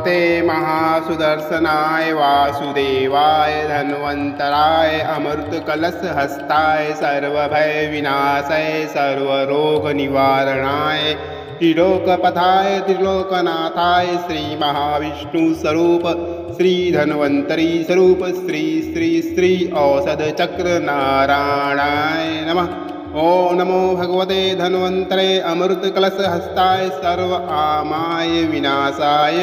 भगवते महासुदर्शनाय वासुदेवाय धन्वन्तराय अमृतकलशहस्ताय सर्वभयविनाशाय सर्वरोगनिवारणाय त्रिलोकपथाय त्रिलोकनाथाय श्रीमहाविष्णुस्वरूप श्रीधन्वन्तरी स्वरूप श्री श्री श्री औषधचक्रनारायणाय नमः। ओम नमो भगवते धन्वन्तरे अमृतकलशहस्ताय सर्व आमाय विनाशाय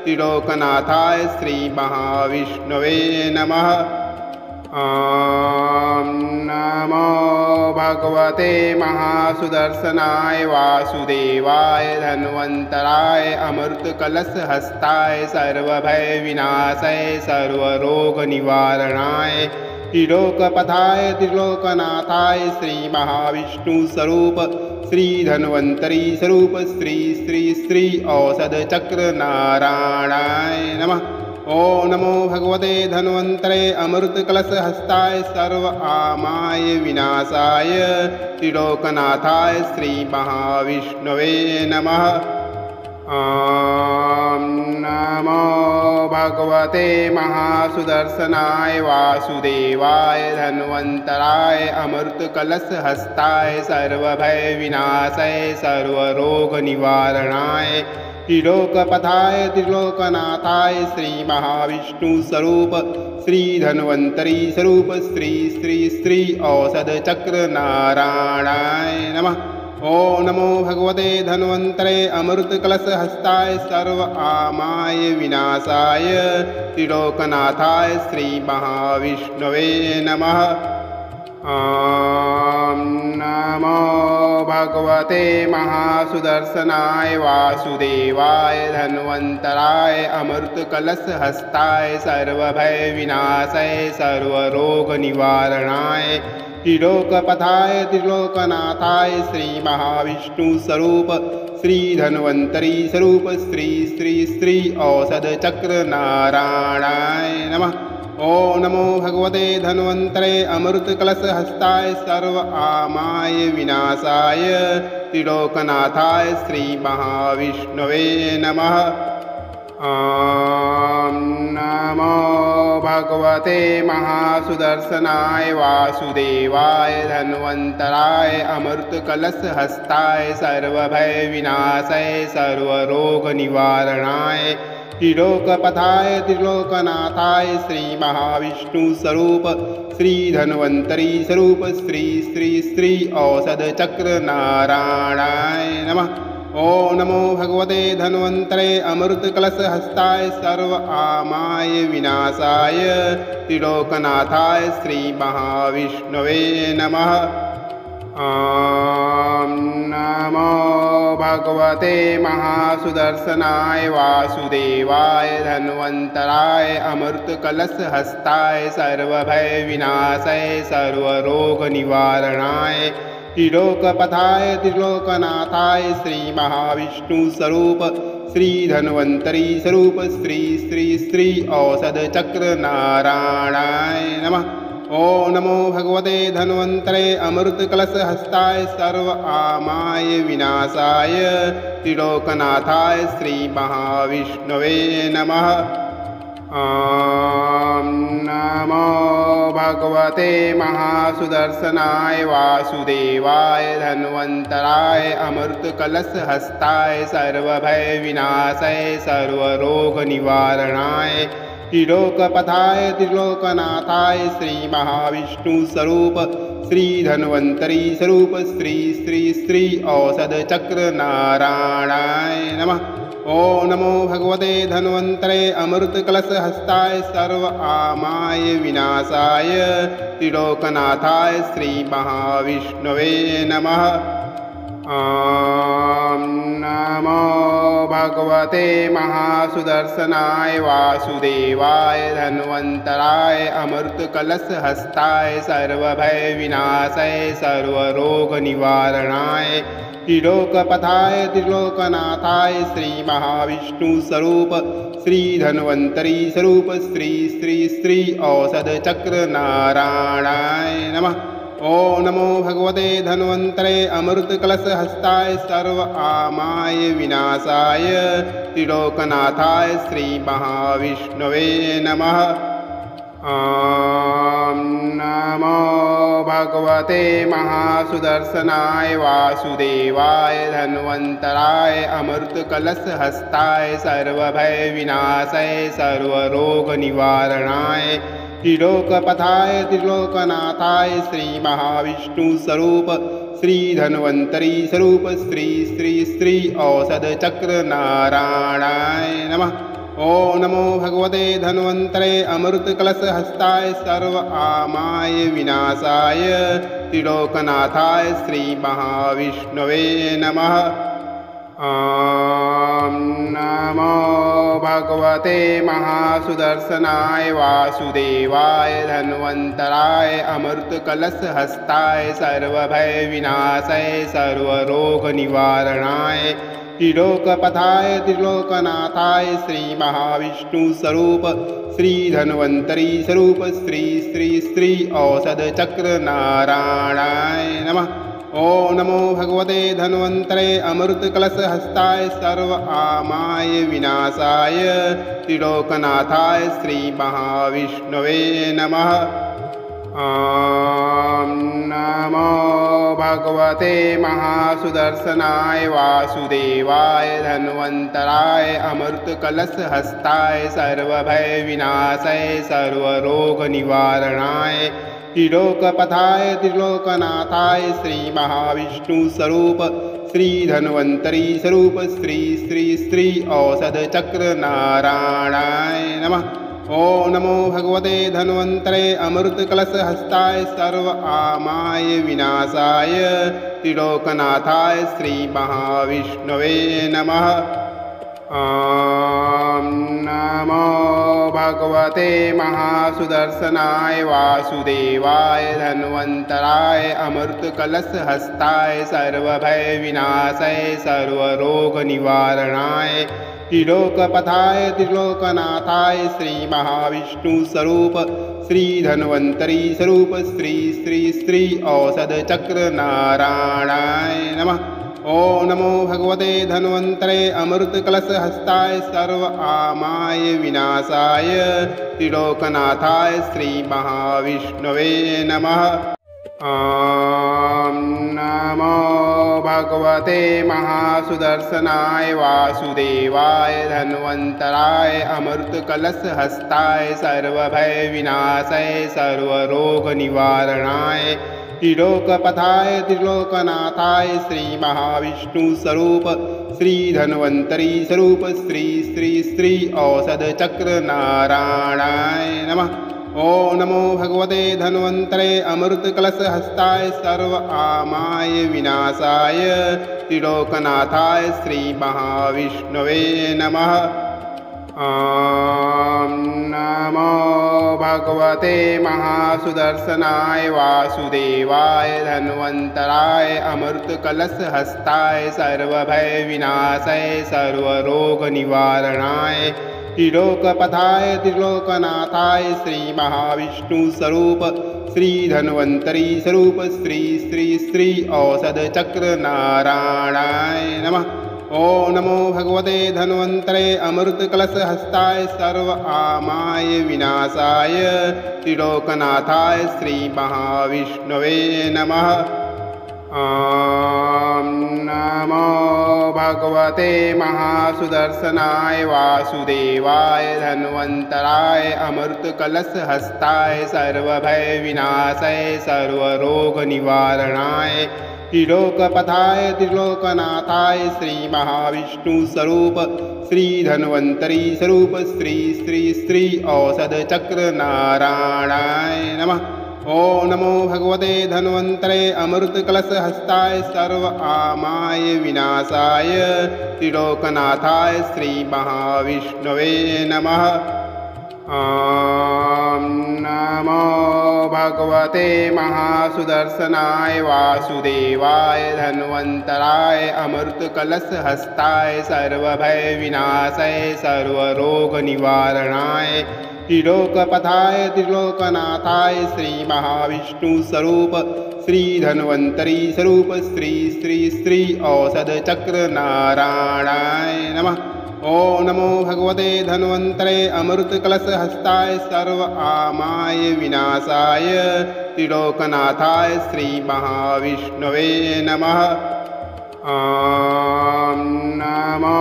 त्रिलोकनाथाय श्रीमहाविष्णवे नमः। ॐ नमो भगवते महासुदर्शनाय वासुदेवाय धन्वन्तराय अमृतकलशहस्ताय सर्वभयविनाशाय सर्वरोगनिवारणाय त्रिलोकपथाय त्रिलोकनाथाय श्रीमहाविष्णुस्वरूप श्रीधन्वन्तरी स्वरूप श्री श्री श्री औषधचक्रनारायणाय नमः। ओम नमो भगवते धन्वन्तरे अमृतकलशहस्ताय सर्व आमाय विनाशाय त्रिलोकनाथाय श्रीमहाविष्णवे नमः। ॐ नमो भगवते महासुदर्शनाय वासुदेवाय धन्वन्तराय अमृतकलशहस्ताय सर्वभयविनाशाय सर्वरोगनिवारणाय त्रिलोकपथाय त्रिलोकनाथाय श्रीमहाविष्णुस्वरूप श्रीधन्वन्तरी स्वरूप श्री श्री श्री औषधचक्रनारायणाय नमः। ओम नमो भगवते धन्वन्तरे अमृतकलशहस्ताय सर्व आमाय विनाशाय त्रिलोकनाथाय श्रीमहाविष्णवे नमः। ॐ नमो भगवते महासुदर्शनाय वासुदेवाय धन्वन्तराय अमृतकलशहस्ताय सर्वभयविनाशाय सर्वरोगनिवारणाय त्रिलोकपथाय त्रिलोकनाथाय श्रीमहाविष्णुस्वरूप श्रीधन्वन्तरी स्वरूप श्री श्री श्री औषधचक्रनारायणाय नमः। ओम नमो भगवते धन्वन्तरे अमृतकलशहस्ताय सर्व आमाय विनाशाय त्रिलोकनाथाय श्रीमहाविष्णवे नमः। ॐ नमो भगवते महासुदर्शनाय वासुदेवाय धन्वन्तराय अमृतकलशहस्ताय सर्वभयविनाशाय सर्वरोगनिवारणाय त्रिलोकपथाय त्रिलोकनाथाय श्रीमहाविष्णुस्वरूप श्रीधन्वन्तरी स्वरूप श्री श्री श्री औषधचक्रनारायणाय नमः। ओम नमो भगवते धन्वन्तरे अमृतकलशहस्ताय सर्व आमाय विनाशाय त्रिलोकनाथाय श्रीमहाविष्णवे नमः। ॐ नमो भगवते महासुदर्शनाय वासुदेवाय धन्वन्तराय अमृतकलशहस्ताय सर्वभयविनाशाय सर्वरोगनिवारणाय त्रिलोकपथाय त्रिलोकनाथाय श्रीमहाविष्णुस्वरूप श्रीधन्वन्तरी स्वरूप श्री श्री श्री औषधचक्रनारायणाय नमः। ओम नमो भगवते धन्वन्तरे अमृतकलशहस्ताय सर्व आमाय विनाशाय त्रिलोकनाथाय श्रीमहाविष्णवे नमः। ॐ नमो भगवते महासुदर्शनाय वासुदेवाय धन्वन्तराय अमृतकलशहस्ताय सर्वभयविनाशाय सर्वरोगनिवारणाय त्रिलोकपथाय त्रिलोकनाथाय श्रीमहाविष्णुस्वरूप श्रीधन्वन्तरी स्वरूप श्री श्री श्री औषधचक्रनारायणाय नमः। ओम नमो भगवते धन्वन्तरे अमृतकलशहस्ताय सर्व आमाय विनाशाय त्रिलोकनाथाय श्रीमहाविष्णवे नमः। ॐ नमो भगवते महासुदर्शनाय वासुदेवाय धन्वन्तराय अमृतकलशहस्ताय सर्वभयविनाशाय सर्वरोगनिवारणाय त्रिलोकपथाय त्रिलोकनाथाय श्रीमहाविष्णुस्वरूप श्रीधन्वन्तरी स्वरूप श्री श्री श्री औषधचक्रनारायणाय नमः। ॐ नमो भगवते धन्वन्तरे अमृतकलशहस्ताय सर्व आमाय विनाशाय त्रिलोकनाथाय श्रीमहाविष्णवे नमः। ॐ नमो भगवते महासुदर्शनाय वासुदेवाय धन्वन्तराय अमृतकलशहस्ताय सर्वभयविनाशाय सर्वरोगनिवारणाय त्रिलोकपथाय त्रिलोकनाथाय श्रीमहाविष्णुस्वरूप श्रीधन्वन्तरी स्वरूप श्री श्री श्री औषधचक्र नारायणाय नमः। ॐ नमो भगवते धन्वन्तरे अमृतकलशहस्ताय सर्व आमाय विनाशाय त्रिलोकनाथाय श्रीमहाविष्णवे नमः। ॐ नमो भगवते महासुदर्शनाय वासुदेवाय धन्वन्तराय अमृतकलशहस्ताय सर्वभयविनाशाय सर्वरोगनिवारणाय त्रिलोकपथाय त्रिलोकनाथाय श्रीमहाविष्णुस्वरूप श्रीधन्वन्तरी स्वरूप श्री श्री श्री औषधचक्र नारायणाय नमः। ॐ नमो भगवते धन्वन्तरे अमृतकलशहस्ताय सर्व आमाय विनाशाय त्रिलोकनाथाय श्रीमहाविष्णवे नमः। ॐ नमो भगवते महासुदर्शनाय वासुदेवाय धन्वन्तराय अमृतकलशहस्ताय सर्वभयविनाशाय सर्वरोगनिवारणाय त्रिलोकपथाय त्रिलोकनाथाय श्रीमहाविष्णुस्वरूप श्रीधन्वन्तरी स्वरूप श्री श्री श्री औषधचक्र नारायणाय नमः। ॐ नमो भगवते धन्वन्तरे अमृतकलशहस्ताय सर्व आमाय विनाशाय त्रिलोकनाथाय श्रीमहाविष्णवे नमः। ॐ नमो भगवते महासुदर्शनाय वासुदेवाय धन्वन्तराय अमृतकलशहस्ताय सर्वभयविनाशाय सर्वरोगनिवारणाय त्रिलोकपथाय त्रिलोकनाथाय श्रीमहाविष्णुस्वरूप श्रीधन्वन्तरी स्वरूप श्री श्री श्री औषधचक्र नारायणाय नमः। ॐ नमो भगवते धन्वन्तरे अमृतकलशहस्ताय सर्व आमाय विनाशाय त्रिलोकनाथाय श्रीमहाविष्णवे नमः। ॐ नमो भगवते महासुदर्शनाय वासुदेवाय धन्वन्तराय अमृतकलशहस्ताय सर्वभयविनाशाय सर्वरोगनिवारणाय त्रिलोकपथाय त्रिलोकनाथाय श्रीमहाविष्णुस्वरूप श्रीधन्वन्तरी स्वरूप श्री श्री श्री औषधचक्र नारायणाय नमः। ॐ नमो भगवते धन्वन्तरे अमृतकलशहस्ताय सर्व आमाय विनाशाय त्रिलोकनाथाय श्रीमहाविष्णवे नमः। ॐ नमो भगवते महासुदर्शनाय वासुदेवाय धन्वन्तराय अमृतकलशहस्ताय सर्वभयविनाशाय सर्वरोगनिवारणाय त्रिलोकपथाय त्रिलोकनाथाय श्रीमहाविष्णुस्वरूप श्रीधन्वन्तरी स्वरूप श्री श्री श्री औषधचक्र नारायणाय नमः। ॐ नमो भगवते धन्वन्तरे अमृतकलशहस्ताय सर्व आमाय विनाशाय त्रिलोकनाथाय श्रीमहाविष्णवे नमः। ॐ नमो भगवते महासुदर्शनाय वासुदेवाय धन्वन्तराय अमृतकलशहस्ताय सर्वभयविनाशाय सर्वरोगनिवारणाय त्रिलोकपथाय त्रिलोकनाथाय श्रीमहाविष्णुस्वरूप श्रीधन्वन्तरी स्वरूप श्री श्री श्री औषधचक्र नारायणाय नमः। ॐ नमो भगवते धन्वन्तरे अमृतकलशहस्ताय सर्व आमाय विनाशाय त्रिलोकनाथाय श्रीमहाविष्णवे नमः। ॐ नमो भगवते महासुदर्शनाय वासुदेवाय धन्वन्तराय अमृतकलशहस्ताय सर्वभयविनाशाय सर्वरोगनिवारणाय त्रिलोकपथाय त्रिलोकनाथाय श्रीमहाविष्णुस्वरूप श्रीधन्वन्तरी स्वरूप श्री श्री श्री औषधचक्रनारायणाय नमः। ॐ नमो भगवते धन्वन्तरे अमृतकलशहस्ताय सर्व आमाय विनाशाय त्रिलोकनाथाय श्रीमहाविष्णवे नमः। ॐ नमो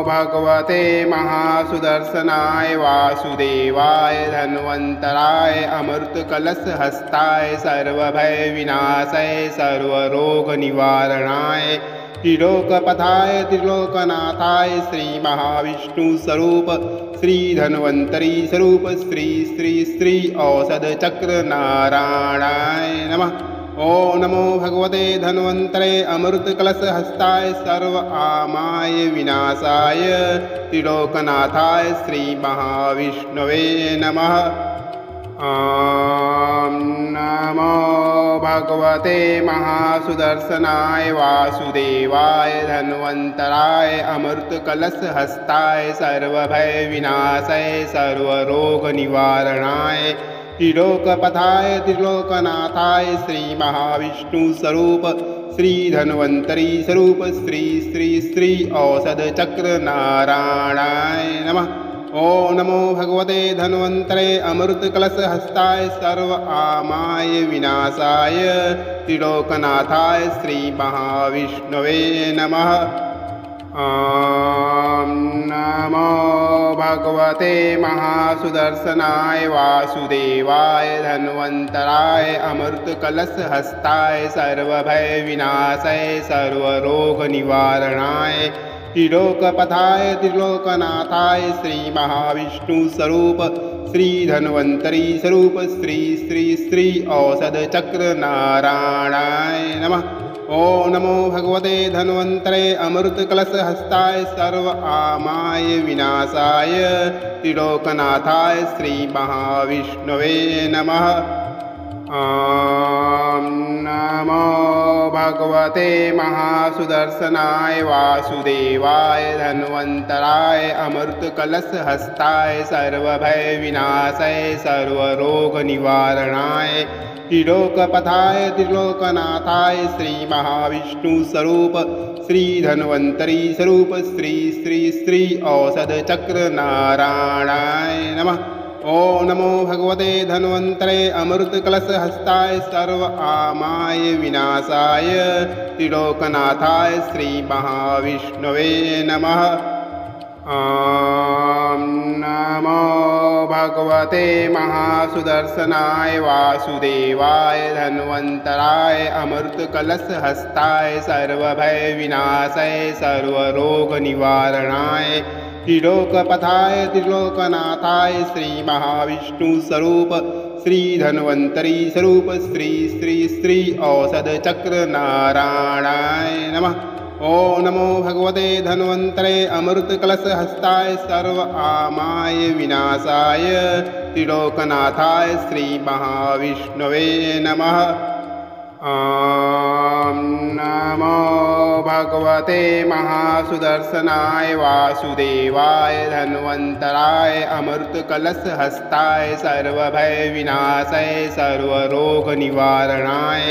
भगवते महासुदर्शनाय वासुदेवाय धन्वन्तराय अमृतकलशहस्ताय सर्वभयविनाशाय सर्वरोगनिवारणाय त्रिलोकपथाय त्रिलोकनाथाय श्रीमहाविष्णुस्वरूप श्रीधन्वन्तरी स्वरूप श्री श्री श्री औषधचक्रनारायणाय नमः। ॐ नमो भगवते धन्वन्तरे अमृतकलशहस्ताय सर्व आमाय विनाशाय त्रिलोकनाथाय श्रीमहाविष्णवे नमः। ॐ नमो भगवते महासुदर्शनाय वासुदेवाय धन्वन्तराय अमृतकलशहस्ताय सर्वभयविनाशाय सर्वरोगनिवारणाय त्रिलोकपथाय त्रिलोकनाथाय श्रीमहाविष्णुस्वरूप श्रीधन्वन्तरी स्वरूप श्री श्री श्री औषधचक्रनारायणाय नमः। ॐ नमो भगवते धन्वन्तरे अमृतकलशहस्ताय सर्व आमाय विनाशाय त्रिलोकनाथाय श्रीमहाविष्णवे नमः। ॐ नमो भगवते महासुदर्शनाय वासुदेवाय धन्वन्तराय अमृतकलशहस्ताय सर्वभयविनाशाय सर्वरोगनिवारणाय त्रिलोकपथाय त्रिलोकनाथाय श्रीमहाविष्णुस्वरूप श्रीधन्वन्तरी स्वरूप श्री श्री श्री औषधचक्रनारायणाय नमः। ॐ नमो भगवते धन्वन्तरे अमृतकलशहस्ताय सर्व आमाय विनाशाय त्रिलोकनाथाय श्रीमहाविष्णवे नमः। ॐ नमो भगवते महासुदर्शनाय वासुदेवाय धन्वन्तराय अमृतकलशहस्ताय सर्वभयविनाशाय सर्वरोगनिवारणाय त्रिलोकपथाय त्रिलोकनाथाय श्रीमहाविष्णुस्वरूप श्रीधन्वन्तरी स्वरूप श्री श्री श्री औषधचक्रनारायणाय नमः। ॐ नमो भगवते धन्वन्तरे अमृतकलशहस्ताय सर्व आमाय विनाशाय त्रिलोकनाथाय श्रीमहाविष्णवे नमः। ॐ नमो भगवते महासुदर्शनाय वासुदेवाय धन्वन्तराय अमृतकलशहस्ताय सर्वभयविनाशाय सर्वरोगनिवारणाय त्रिलोकपथाय त्रिलोकनाथाय श्रीमहाविष्णुस्वरूप श्रीधन्वन्तरी स्वरूप श्री श्री श्री औषधचक्रनारायणाय नमः। ॐ नमो भगवते धन्वन्तरे अमृतकलशहस्ताय सर्व आमाय विनाशाय त्रिलोकनाथाय श्रीमहाविष्णवे नमः। ॐ नमो भगवते महासुदर्शनाय वासुदेवाय धन्वन्तराय अमृतकलशहस्ताय सर्वभयविनाशाय सर्वरोगनिवारणाय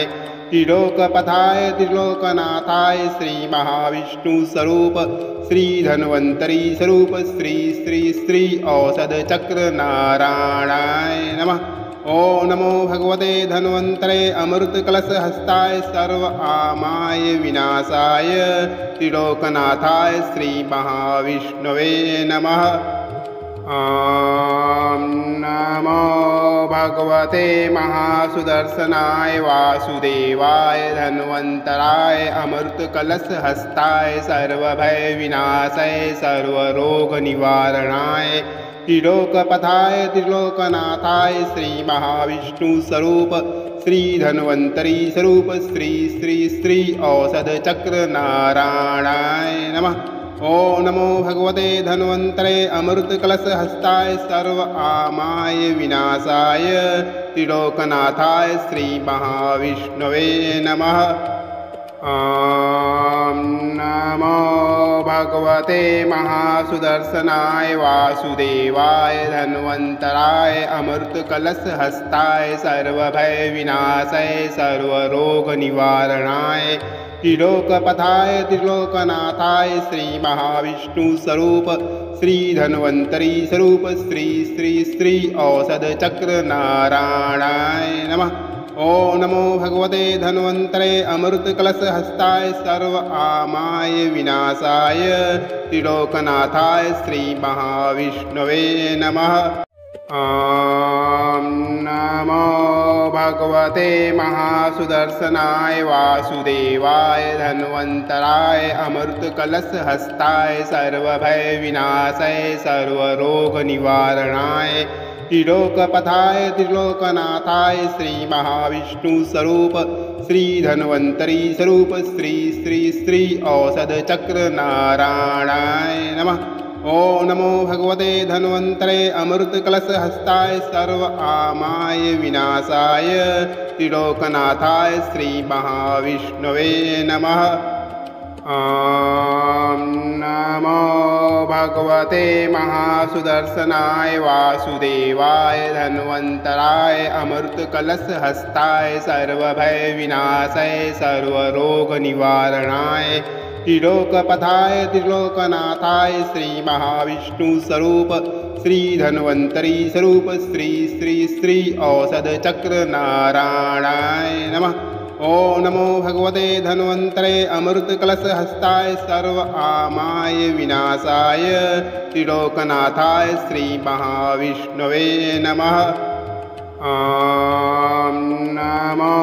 त्रिलोकपथाय त्रिलोकनाथाय श्रीमहाविष्णुस्वरूप श्रीधन्वन्तरी स्वरूप श्री श्री श्री औषधचक्रनारायणाय नमः। ॐ नमो भगवते धन्वन्तरे अमृतकलशहस्ताय सर्व आमाय विनाशाय त्रिलोकनाथाय श्रीमहाविष्णवे नमः। ॐ नमो भगवते महासुदर्शनाय वासुदेवाय धन्वन्तराय अमृतकलशहस्ताय सर्वभयविनाशाय सर्वरोगनिवारणाय त्रिलोकपथाय त्रिलोकनाथाय श्रीमहाविष्णुस्वरूप श्रीधन्वन्तरी स्वरूप श्री श्री श्री औषधचक्रनारायणाय नमः। ॐ नमो भगवते धन्वन्तरे अमृतकलशहस्ताय सर्व आमाय विनाशाय त्रिलोकनाथाय श्री महाविष्णवे नमः। ॐ नमो भगवते महासुदर्शनाय वासुदेवाय धन्वन्तराय अमृतकलशहस्ताय सर्वभयविनाशाय सर्वरोगनिवारणाय त्रिलोकपथाय त्रिलोकनाथाय श्री महाविष्णुस्वरूप श्री धन्वन्तरी स्वरूप श्री श्री श्री औषधचक्र नारायणाय नमः। ॐ नमो भगवते धन्वन्तरे अमृतकलशहस्ताय सर्व आमाय विनाशाय त्रिलोकनाथाय श्री महाविष्णवे नमः। ॐ नमो भगवते महासुदर्शनाय वासुदेवाय धन्वन्तराय अमृतकलशहस्ताय सर्वभयविनाशाय सर्वरोगनिवारणाय त्रिलोकपथाय त्रिलोकनाथाय श्री महाविष्णुस्वरूप श्री धन्वन्तरी स्वरूप श्री श्री श्री औषधचक्र नारायणाय नमः। ॐ नमो भगवते धन्वन्तरे अमृतकलशहस्ताय सर्व आमाय विनाशाय त्रिलोकनाथाय श्री महाविष्णवे नमः। ॐ नमो भगवते महासुदर्शनाय वासुदेवाय धन्वन्तराय अमृतकलशहस्ताय सर्वभयविनाशाय सर्वरोगनिवारणाय त्रिलोकपथाय त्रिलोकनाथाय श्री महाविष्णुस्वरूप श्री धन्वन्तरी स्वरूप श्री श्री श्री औषधचक्र नारायणाय नमः। ॐ नमो भगवते धन्वन्तरे अमृतकलशहस्ताय सर्व आमाय विनाशाय त्रिलोकनाथाय श्री महाविष्णवे नमः। ॐ नमो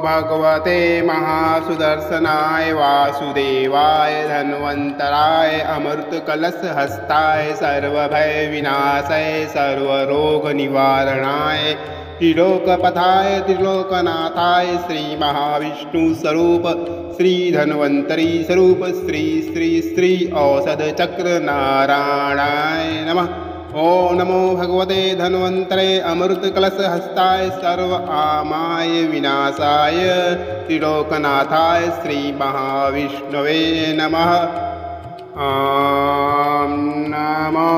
भगवते महासुदर्शनाय वासुदेवाय धन्वन्तराय अमृतकलशहस्ताय सर्वभयविनाशाय सर्वरोगनिवारणाय त्रिलोकपथाय त्रिलोकनाथाय श्री महाविष्णुस्वरूप श्री धन्वन्तरी स्वरूप श्री श्री श्री औषधचक्र नारायणाय नमः। ॐ नमो भगवते धन्वन्तरे अमृतकलशहस्ताय सर्व आमाय विनाशाय त्रिलोकनाथाय श्री महाविष्णवे नमः। ॐ नमो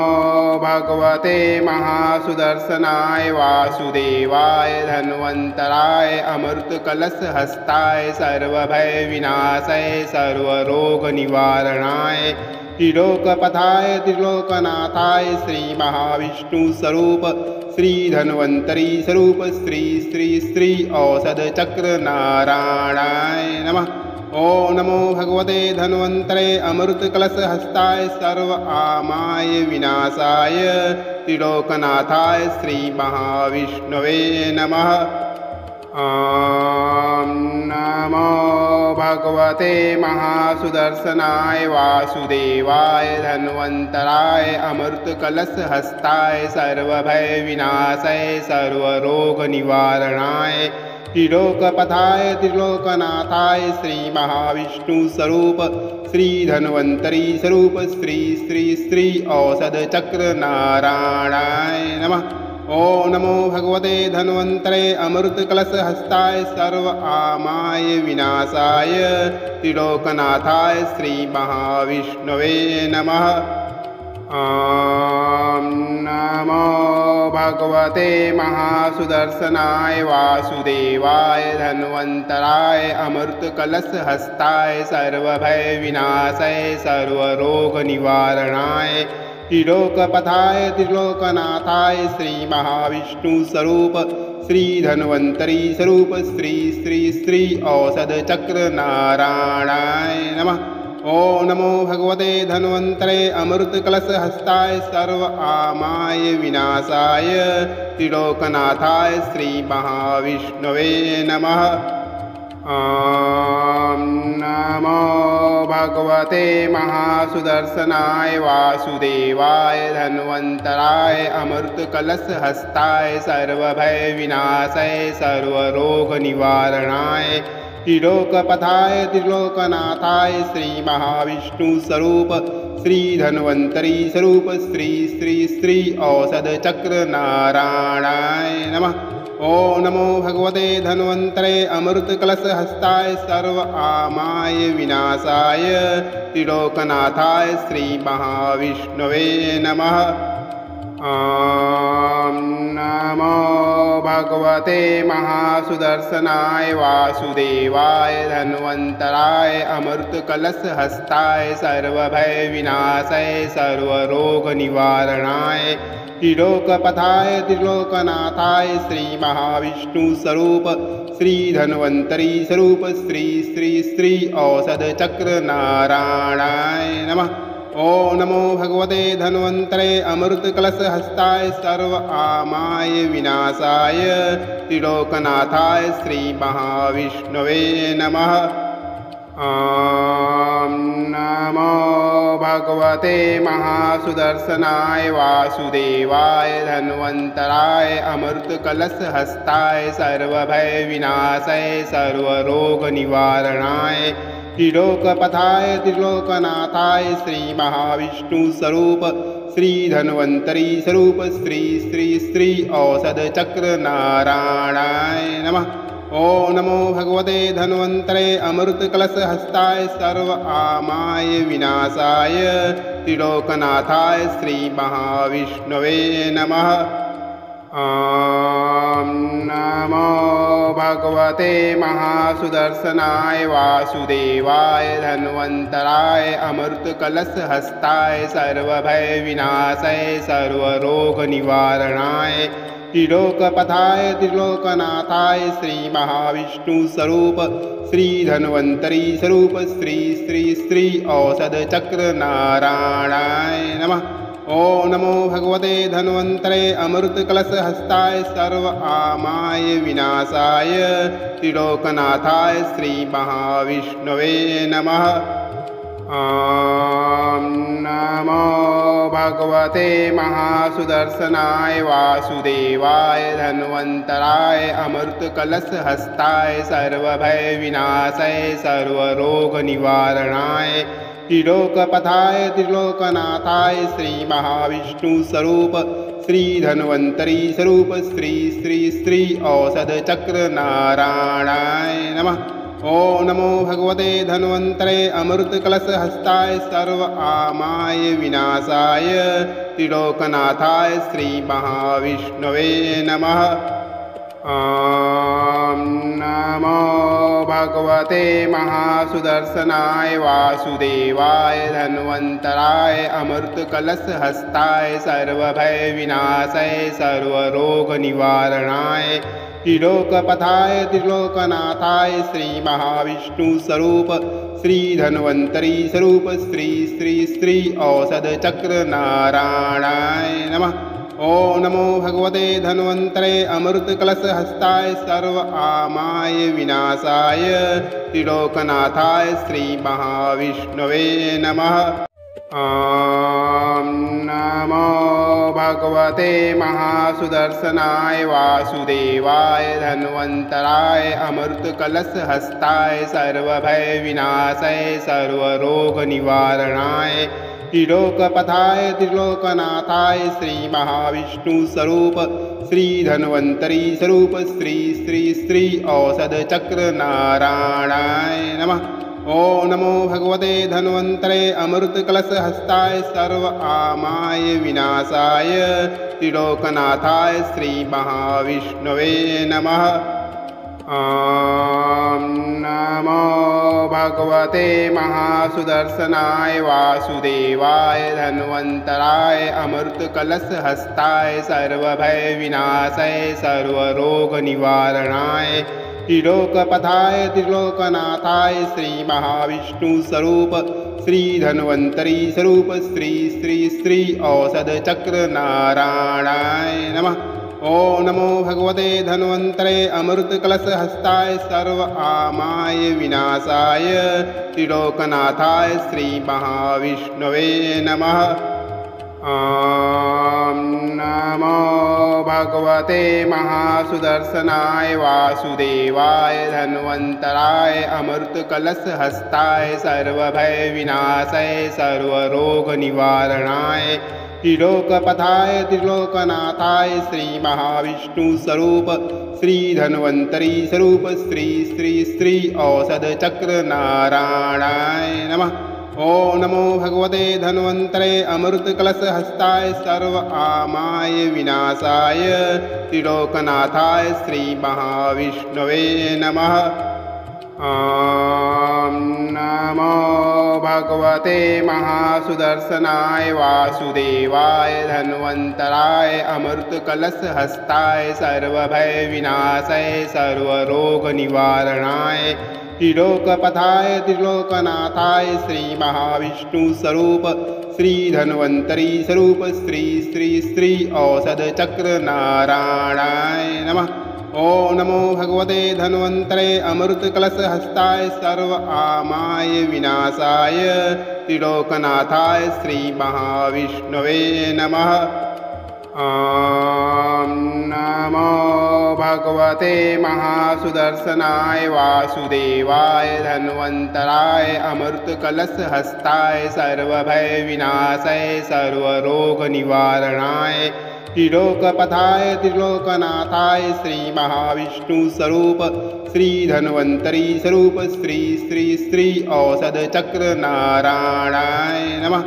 भगवते महासुदर्शनाय वासुदेवाय धन्वन्तराय अमृतकलशहस्ताय सर्वभयविनाशाय सर्वरोगनिवारणाय त्रिलोकपथाय त्रिलोकनाथाय श्री महाविष्णुस्वरूप श्री धन्वन्तरी स्वरूप श्री श्री श्री औषधचक्र नारायणाय नमः। ॐ नमो भगवते धन्वन्तरे अमृतकलशहस्ताय सर्व आमाय विनाशाय त्रिलोकनाथाय श्री महाविष्णवे नमः। ॐ नमो भगवते महासुदर्शनाय वासुदेवाय धन्वन्तराय अमृतकलशहस्ताय सर्वभयविनाशाय सर्वरोगनिवारणाय त्रिलोकपथाय त्रिलोकनाथाय श्री महाविष्णुस्वरूप श्री धन्वन्तरी स्वरूप श्री श्री श्री औषधचक्र नारायणाय नमः। ॐ नमो भगवते धन्वन्तरे अमृतकलशहस्ताय सर्व आमाय विनाशाय त्रिलोकनाथाय श्री महाविष्णवे नमः। ॐ नमो भगवते महासुदर्शनाय वासुदेवाय धन्वन्तराय अमृतकलशहस्ताय सर्वभयविनाशाय सर्वरोगनिवारणाय त्रिलोकपथाय त्रिलोकनाथाय श्री महाविष्णुस्वरूप श्री धन्वन्तरी स्वरूप श्री श्री श्री औषधचक्र नारायणाय नमः। ॐ नमो भगवते धन्वन्तरे अमृतकलशहस्ताय सर्व आमाय विनाशाय त्रिलोकनाथाय श्री महाविष्णवे नमः। ॐ नमो भगवते महासुदर्शनाय वासुदेवाय धन्वन्तराय अमृतकलशहस्ताय सर्वभयविनाशाय सर्वरोगनिवारणाय त्रिलोकपथाय त्रिलोकनाथाय श्री महाविष्णुस्वरूप श्री धन्वन्तरी स्वरूप श्री श्री श्री औषधचक्र नारायणाय नमः। ओम नमो भगवते धन्वन्तरे अमृतकलशहस्ताय सर्व आमाय विनाशाय त्रिलोकनाथाय श्री महाविष्णवे नमः। ॐ नमो भगवते महासुदर्शनाय वासुदेवाय धन्वन्तराय अमृतकलशहस्ताय सर्वभयविनाशाय सर्वरोगनिवारणाय त्रिलोकपथाय त्रिलोकनाथाय श्री महाविष्णुस्वरूप श्री धन्वन्तरी स्वरूप श्री श्री श्री औषधचक्र नारायणाय नमः। ओम नमो भगवते धन्वन्तरे अमृतकलशहस्ताय सर्व आमाय विनाशाय त्रिलोकनाथाय श्री महाविष्णवे नमः। ॐ नमो भगवते महासुदर्शनाय वासुदेवाय धन्वन्तराय अमृतकलशहस्ताय सर्वभयविनाशाय सर्वरोगनिवारणाय त्रिलोकपथाय त्रिलोकनाथाय श्री महाविष्णुस्वरूप श्री धन्वन्तरी स्वरूप श्री श्री श्री औषधचक्र नारायणाय नमः। ओम नमो भगवते धन्वन्तरे अमृतकलशहस्ताय सर्व आमाय विनाशाय त्रिलोकनाथाय श्री महाविष्णवे नमः। ॐ नमो भगवते महासुदर्शनाय वासुदेवाय धन्वन्तराय अमृतकलशहस्ताय सर्वभयविनाशाय सर्वरोगनिवारणाय त्रिलोकपथाय त्रिलोकनाथाय श्री महाविष्णुस्वरूप श्री धन्वन्तरी स्वरूप श्री श्री श्री औषधचक्र नारायणाय नमः। ओम नमो भगवते धन्वन्तरे अमृतकलशहस्ताय सर्व आमाय विनाशाय त्रिलोकनाथाय श्री महाविष्णवे नमः। ॐ नमो भगवते महासुदर्शनाय वासुदेवाय धन्वन्तराय अमृतकलशहस्ताय सर्वभयविनाशाय सर्वरोगनिवारणाय त्रिलोकपथाय त्रिलोकनाथाय श्री महाविष्णुस्वरूप श्री धन्वन्तरी स्वरूप श्री श्री श्री औषधचक्र नारायणाय नमः। ओम नमो भगवते धन्वन्तरे अमृतकलशहस्ताय सर्व आमाय विनाशाय त्रिलोकनाथाय श्री महाविष्णवे नमः। ॐ नमो भगवते महासुदर्शनाय वासुदेवाय धन्वन्तराय अमृतकलशहस्ताय सर्वभयविनाशाय सर्वरोगनिवारणाय त्रिलोकपथाय त्रिलोकनाथाय श्री महाविष्णुस्वरूप श्री धन्वन्तरी स्वरूप श्री श्री श्री औषधचक्र नारायणाय नमः। ओम नमो भगवते धन्वन्तरे अमृतकलशहस्ताय सर्व आमाय विनाशाय त्रिलोकनाथाय श्री महाविष्णवे नमः। ॐ नमो भगवते महासुदर्शनाय वासुदेवाय धन्वन्तराय अमृतकलशहस्ताय सर्वभयविनाशाय सर्वरोगनिवारणाय त्रिलोकपथाय त्रिलोकनाथाय श्री महाविष्णुस्वरूप श्री धन्वन्तरी स्वरूप श्री श्री श्री औषधचक्र नारायणाय नमः। ओम नमो भगवते धन्वन्तरे अमृतकलशहस्ताय सर्व आमाय विनाशाय त्रिलोकनाथाय श्री महाविष्णवे नमः। ॐ नमो भगवते महासुदर्शनाय वासुदेवाय धन्वन्तराय अमृतकलशहस्ताय सर्वभयविनाशाय सर्वरोगनिवारणाय त्रिलोकपथाय त्रिलोकनाथाय श्री महाविष्णुस्वरूप श्री धन्वन्तरी स्वरूप श्री श्री श्री औषधचक्र नारायणाय नमः। ओम नमो भगवते धन्वन्तरे अमृतकलशहस्ताय सर्व आमाय विनाशाय त्रिलोकनाथाय श्री महाविष्णवे नमः। ॐ नमो भगवते महासुदर्शनाय वासुदेवाय धन्वन्तराय अमृतकलशहस्ताय सर्वभयविनाशाय सर्वरोगनिवारणाय त्रिलोकपथाय त्रिलोकनाथाय श्रीमहाविष्णुस्वरूप श्रीधन्वन्तरी स्वरूप श्री श्री श्री औषधचक्रनारायणाय नमः। ॐ नमो भगवते धन्वन्तरे अमृतकलशहस्ताय सर्व आमाय विनाशाय त्रिलोकनाथाय श्रीमहाविष्णवे नमः। ॐ नमो भगवते महासुदर्शनाय वासुदेवाय धन्वन्तराय अमृतकलशहस्ताय सर्वभयविनाशाय सर्वरोगनिवारणाय त्रिलोकपथाय त्रिलोकनाथाय श्रीमहाविष्णुस्वरूप श्रीधन्वन्तरी स्वरूप श्री श्री श्री औषधचक्रनारायणाय नमः। ॐ नमो भगवते धन्वन्तरे अमृतकलशहस्ताय सर्व आमाय विनाशाय त्रिलोकनाथाय श्रीमहाविष्णवे नमः। ॐ नमो भगवते महासुदर्शनाय वासुदेवाय धन्वन्तराय अमृतकलशहस्ताय सर्वभयविनाशाय सर्वरोगनिवारणाय त्रिलोकपथाय त्रिलोकनाथाय श्रीमहाविष्णुस्वरूप श्रीधन्वन्तरी स्वरूप श्री श्री श्री औषधचक्रनारायणाय नमः।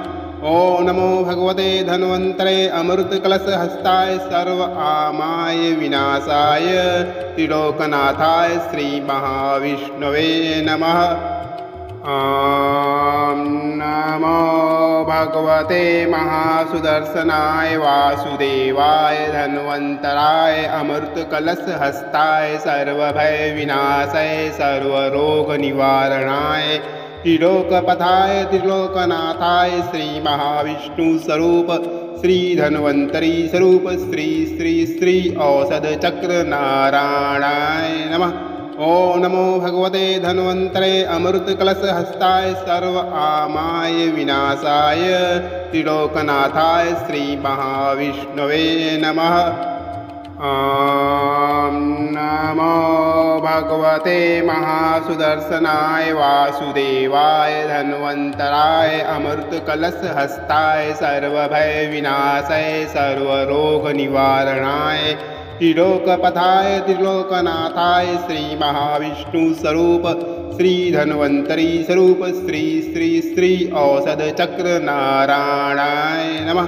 ॐ नमो भगवते धन्वन्तरे अमृतकलशहस्ताय सर्व आमाय विनाशाय त्रिलोकनाथाय श्रीमहाविष्णवे नमः। ॐ नमो भगवते महासुदर्शनाय वासुदेवाय धन्वन्तराय अमृतकलशहस्ताय सर्वभयविनाशाय सर्वरोगनिवारणाय त्रिलोकपथाय त्रिलोकनाथाय श्रीमहाविष्णुस्वरूप श्रीधन्वन्तरी स्वरूप श्री श्री श्री औषधचक्रनारायणाय नमः। ॐ नमो भगवते धन्वन्तरे अमृतकलशहस्ताय सर्व आमाय विनाशाय त्रिलोकनाथाय श्रीमहाविष्णवे नमः। ॐ नमो भगवते महासुदर्शनाय वासुदेवाय धन्वन्तराय अमृतकलशहस्ताय सर्वभयविनाशाय सर्वरोगनिवारणाय त्रिलोकपथाय त्रिलोकनाथाय श्रीमहाविष्णुस्वरूप श्रीधन्वन्तरी स्वरूप श्री श्री श्री औषधचक्रनारायणाय नमः।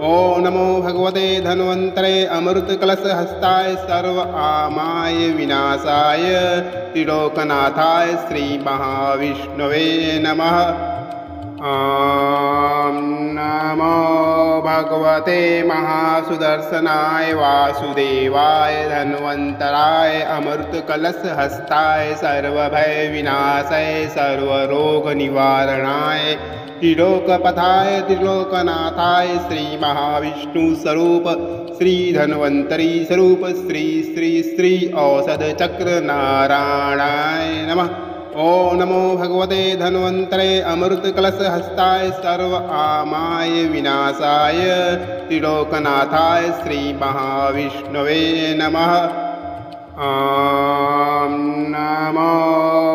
ॐ नमो भगवते धन्वन्तरे अमृतकलशहस्ताय सर्व आमाय विनाशाय त्रिलोकनाथाय श्रीमहाविष्णवे नमः। ॐ नमो भगवते महासुदर्शनाय वासुदेवाय धन्वन्तराय अमृतकलशहस्ताय सर्वभयविनाशाय सर्वरोगनिवारणाय त्रिलोकपथाय त्रिलोकनाथाय श्रीमहाविष्णुस्वरूप श्रीधन्वन्तरी स्वरूप श्री श्री श्री औषधचक्रनारायणाय नमः। ॐ नमो भगवते धन्वन्तरे अमृतकलशहस्ताय सर्व आमाय विनाशाय त्रिलोकनाथाय श्रीमहाविष्णवे नमः। ॐ नमो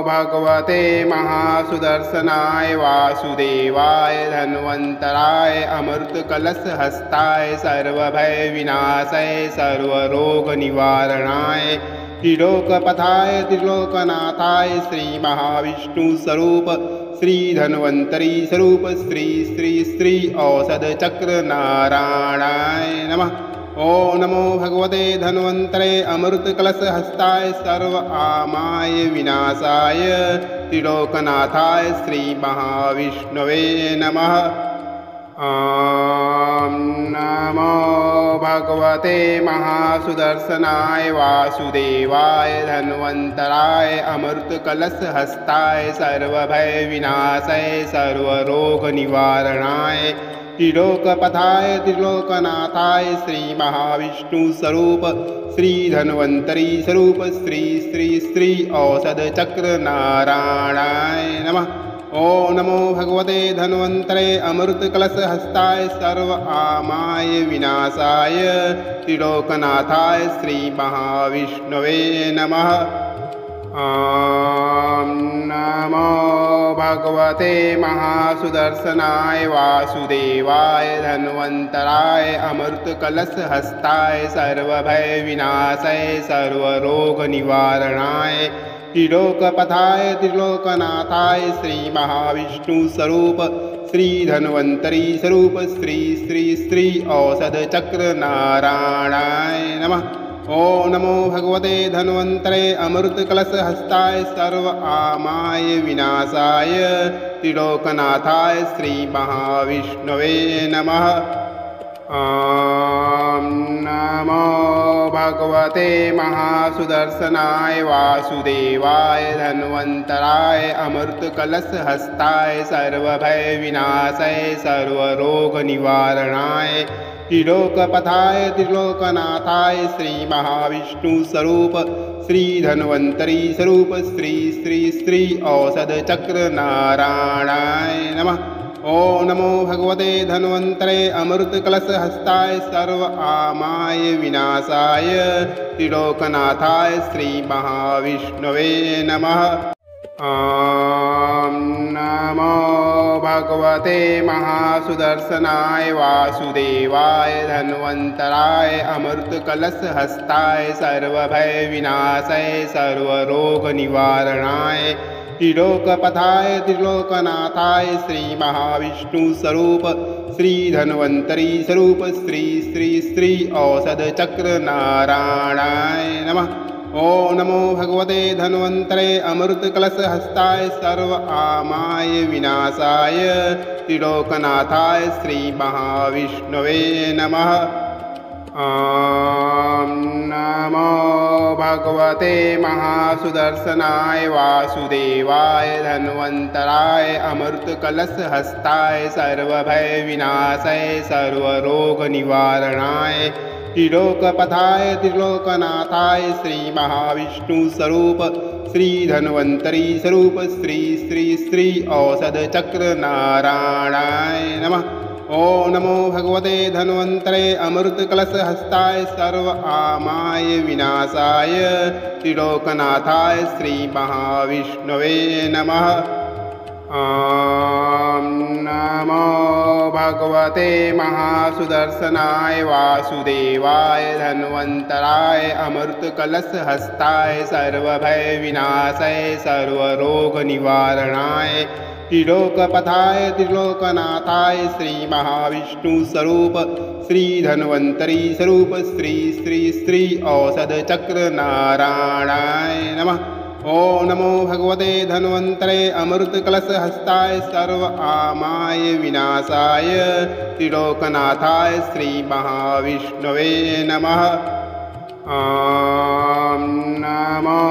भगवते महासुदर्शनाय वासुदेवाय धन्वन्तराय अमृतकलशहस्ताय सर्वभयविनाशाय सर्वरोगनिवारणाय त्रिलोकपथाय त्रिलोकनाथाय श्रीमहाविष्णुस्वरूप श्रीधन्वन्तरी स्वरूप श्री श्री श्री औषधचक्रनारायणाय नमः। ॐ नमो भगवते धन्वन्तरे अमृतकलशहस्ताय सर्व आमाय विनाशाय त्रिलोकनाथाय श्रीमहाविष्णवे नमः। ॐ नमो भगवते महासुदर्शनाय वासुदेवाय धन्वन्तराय अमृतकलशहस्ताय सर्वभयविनाशाय सर्वरोगनिवारणाय त्रिलोकपथाय त्रिलोकनाथाय श्रीमहाविष्णुस्वरूप श्रीधन्वन्तरी स्वरूप श्री श्री श्री औषधचक्रनारायणाय नमः। ॐ नमो भगवते धन्वन्तरे अमृतकलशहस्ताय सर्व आमाय विनाशाय त्रिलोकनाथाय श्रीमहाविष्णवे नमः। ॐ नमो भगवते महासुदर्शनाय वासुदेवाय धन्वन्तराय अमृतकलशहस्ताय सर्वभयविनाशाय सर्वरोगनिवारणाय त्रिलोकपथाय त्रिलोकनाथाय श्रीमहाविष्णुस्वरूप श्रीधन्वन्तरी स्वरूप श्री श्री श्री औषधचक्रनारायणाय नमः। ॐ नमो भगवते धन्वन्तरे अमृतकलशहस्ताय सर्व आमाय विनाशाय त्रिलोकनाथाय श्रीमहाविष्णवे नमः। ॐ नमो भगवते महासुदर्शनाय वासुदेवाय धन्वन्तराय अमृतकलशहस्ताय सर्वभयविनाशाय सर्वरोगनिवारणाय त्रिलोकपथाय त्रिलोकनाथाय श्रीमहाविष्णुस्वरूप श्रीधन्वन्तरी स्वरूप श्री श्री श्री औषधचक्रनारायणाय नमः। ॐ नमो भगवते धन्वन्तरे अमृतकलशहस्ताय सर्व आमाय विनाशाय त्रिलोकनाथाय श्रीमहाविष्णवे नमः। ॐ नमो भगवते महासुदर्शनाय वासुदेवाय धन्वन्तराय अमृतकलशहस्ताय सर्वभयविनाशाय सर्वरोगनिवारणाय त्रिलोकपथाय त्रिलोकनाथाय श्रीमहाविष्णुस्वरूप श्रीधन्वन्तरी स्वरूप श्री श्री श्री औषधचक्रनारायणाय नमः। ॐ नमो भगवते धन्वन्तरे अमृतकलशहस्ताय सर्व आमाय विनाशाय त्रिलोकनाथाय श्रीमहाविष्णवे नमः। ॐ नमो भगवते महासुदर्शनाय वासुदेवाय धन्वन्तराय अमृतकलशहस्ताय सर्वभयविनाशाय सर्वरोगनिवारणाय त्रिलोकपथाय त्रिलोकनाथाय श्रीमहाविष्णुस्वरूप श्रीधन्वन्तरी स्वरूप श्री श्री श्री औषधचक्रनारायणाय नमः। ॐ नमो भगवते धन्वन्तरे अमृतकलशहस्ताय सर्व आमाय विनाशाय त्रिलोकनाथाय श्रीमहाविष्णवे नमः। ॐ नमो भगवते महासुदर्शनाय वासुदेवाय धन्वन्तराय अमृतकलशहस्ताय सर्वभयविनाशाय सर्वरोगनिवारणाय त्रिलोकपथाय त्रिलोकनाथाय श्रीमहाविष्णुस्वरूप श्रीधन्वन्तरी स्वरूप श्री श्री श्री औषधचक्रनारायणाय नमः। ॐ नमो भगवते धन्वन्तरे अमृतकलशहस्ताय सर्व आमाय विनाशाय त्रिलोकनाथाय श्रीमहाविष्णवे नमः। ॐ नमो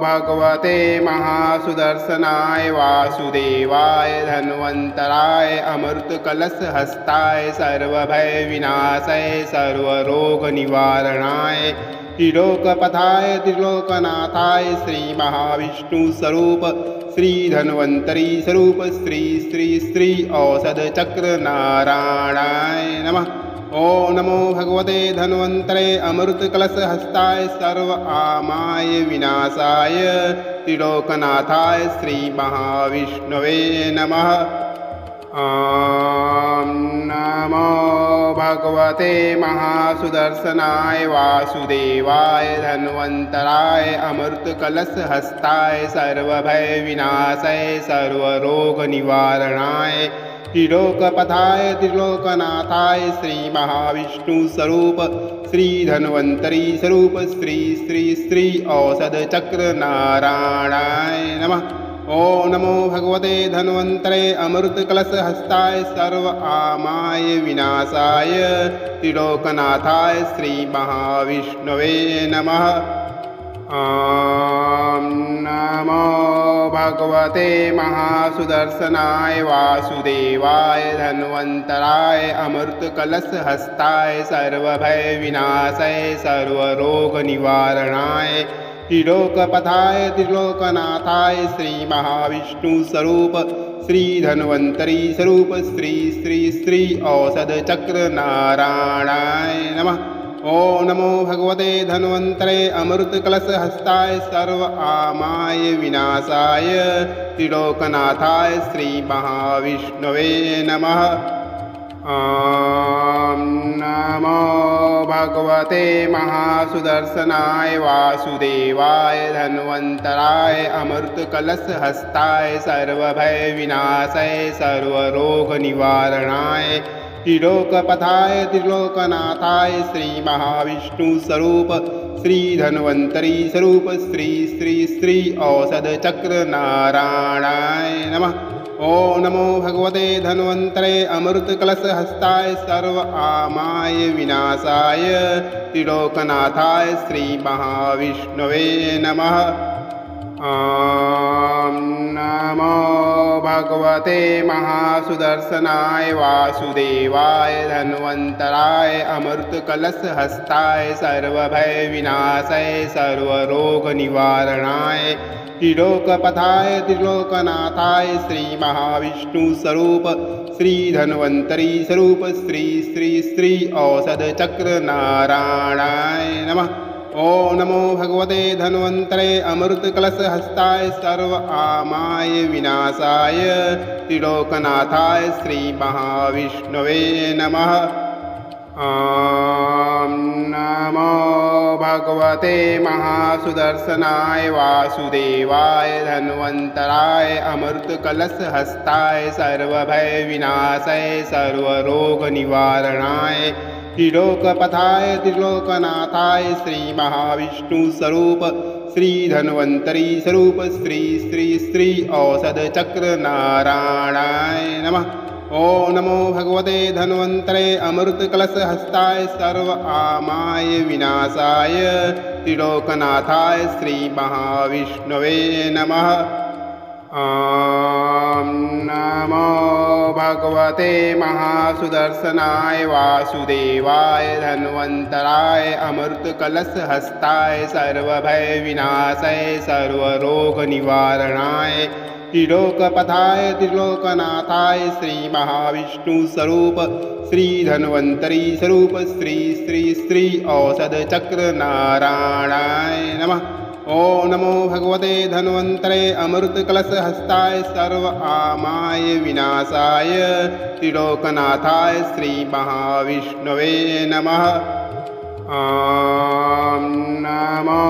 भगवते महासुदर्शनाय वासुदेवाय धन्वन्तराय अमृतकलशहस्ताय सर्वभयविनाशाय सर्वरोगनिवारणाय त्रिलोकपथाय त्रिलोकनाथाय श्रीमहाविष्णुस्वरूप श्रीधन्वन्तरी स्वरूप श्री श्री श्री औषधचक्रनारायणाय नमः। ॐ नमो भगवते धन्वन्तरे अमृतकलशहस्ताय सर्व आमाय विनाशाय त्रिलोकनाथाय श्रीमहाविष्णवे नमः। ॐ नमो भगवते महासुदर्शनाय वासुदेवाय धन्वन्तराय अमृतकलशहस्ताय सर्वभयविनाशाय सर्वरोगनिवारणाय त्रिलोकपथाय त्रिलोकनाथाय श्रीमहाविष्णुस्वरूप श्रीधन्वन्तरी स्वरूप श्री श्री श्री औषधचक्रनारायणाय नमः। ॐ नमो भगवते धन्वन्तरे अमृतकलशहस्ताय सर्व आमाय विनाशाय त्रिलोकनाथाय श्रीमहाविष्णवे नमः। ॐ नमो भगवते महासुदर्शनाय वासुदेवाय धन्वन्तराय अमृतकलशहस्ताय सर्वभयविनाशाय सर्वरोगनिवारणाय त्रिलोकपथाय त्रिलोकनाथाय श्रीमहाविष्णुस्वरूप श्री धन्वन्तरी स्वरूप श्री श्री श्री औषध चक्र नारायणाय नमः। ओम नमो भगवते धन्वन्तरे अमृत कलश हस्ताय सर्व आमाय विनाशाय त्रिलोकनाथाय श्री महाविष्णवे नमः। ॐ नमो भगवते महासुदर्शनाय वासुदेवाय धन्वन्तराय अमृत कलश हस्ताय सर्वभय विनाशाय सर्वरोग निवारणाय त्रिलोकपथाय त्रिलोकनाथाय श्री महाविष्णु स्वरूप श्री धन्वन्तरी स्वरूप श्री श्री श्री औषध चक्र नारायणाय नमः। ओम नमो भगवते धन्वन्तरे अमृत कलश हस्ताय सर्व आमाय विनाशाय त्रिलोकनाथाय श्री महाविष्णवे नमः। ॐ नमो भगवते महासुदर्शनाय वासुदेवाय धन्वन्तराय अमृत कलश हस्ताय सर्वभय विनाशाय सर्वरोग निवारणाय त्रिलोकपथाय त्रिलोकनाथाय श्री महाविष्णु स्वरूप श्री धन्वन्तरी स्वरूप श्री श्री श्री औषध चक्र नारायणाय नमः। ओम नमो भगवते धन्वन्तरे अमृत कलश हस्ताय सर्व आमाय विनाशाय त्रिलोकनाथाय श्री महाविष्णवे नमः। ॐ नमो भगवते महासुदर्शनाय वासुदेवाय धन्वन्तराय अमृत कलश हस्ताय सर्वभय विनाशाय सर्वरोग निवारणाय त्रिलोकपथाय त्रिलोकनाथाय श्री महाविष्णु स्वरूप श्री धन्वन्तरी स्वरूप श्री श्री श्री औषध चक्र नारायणाय नमः। ओम नमो भगवते धन्वन्तरे अमृत कलश हस्ताय सर्व आमाय विनाशाय त्रिलोकनाथाय श्री महाविष्णवे नमः। ॐ नमो भगवते महासुदर्शनाय वासुदेवाय धन्वन्तराय अमृत कलश हस्ताय सर्वभय विनाशाय सर्वरोग निवारणाय त्रिलोकपथाय त्रिलोकनाथाय श्री महाविष्णु स्वरूप श्री धन्वन्तरी स्वरूप श्री श्री श्री औषध चक्र नारायणाय नमः। ओम नमो भगवते धन्वन्तरे अमृत कलश हस्ताय सर्व आमाय विनाशाय त्रिलोकनाथाय श्री महाविष्णवे नमः। ॐ नमो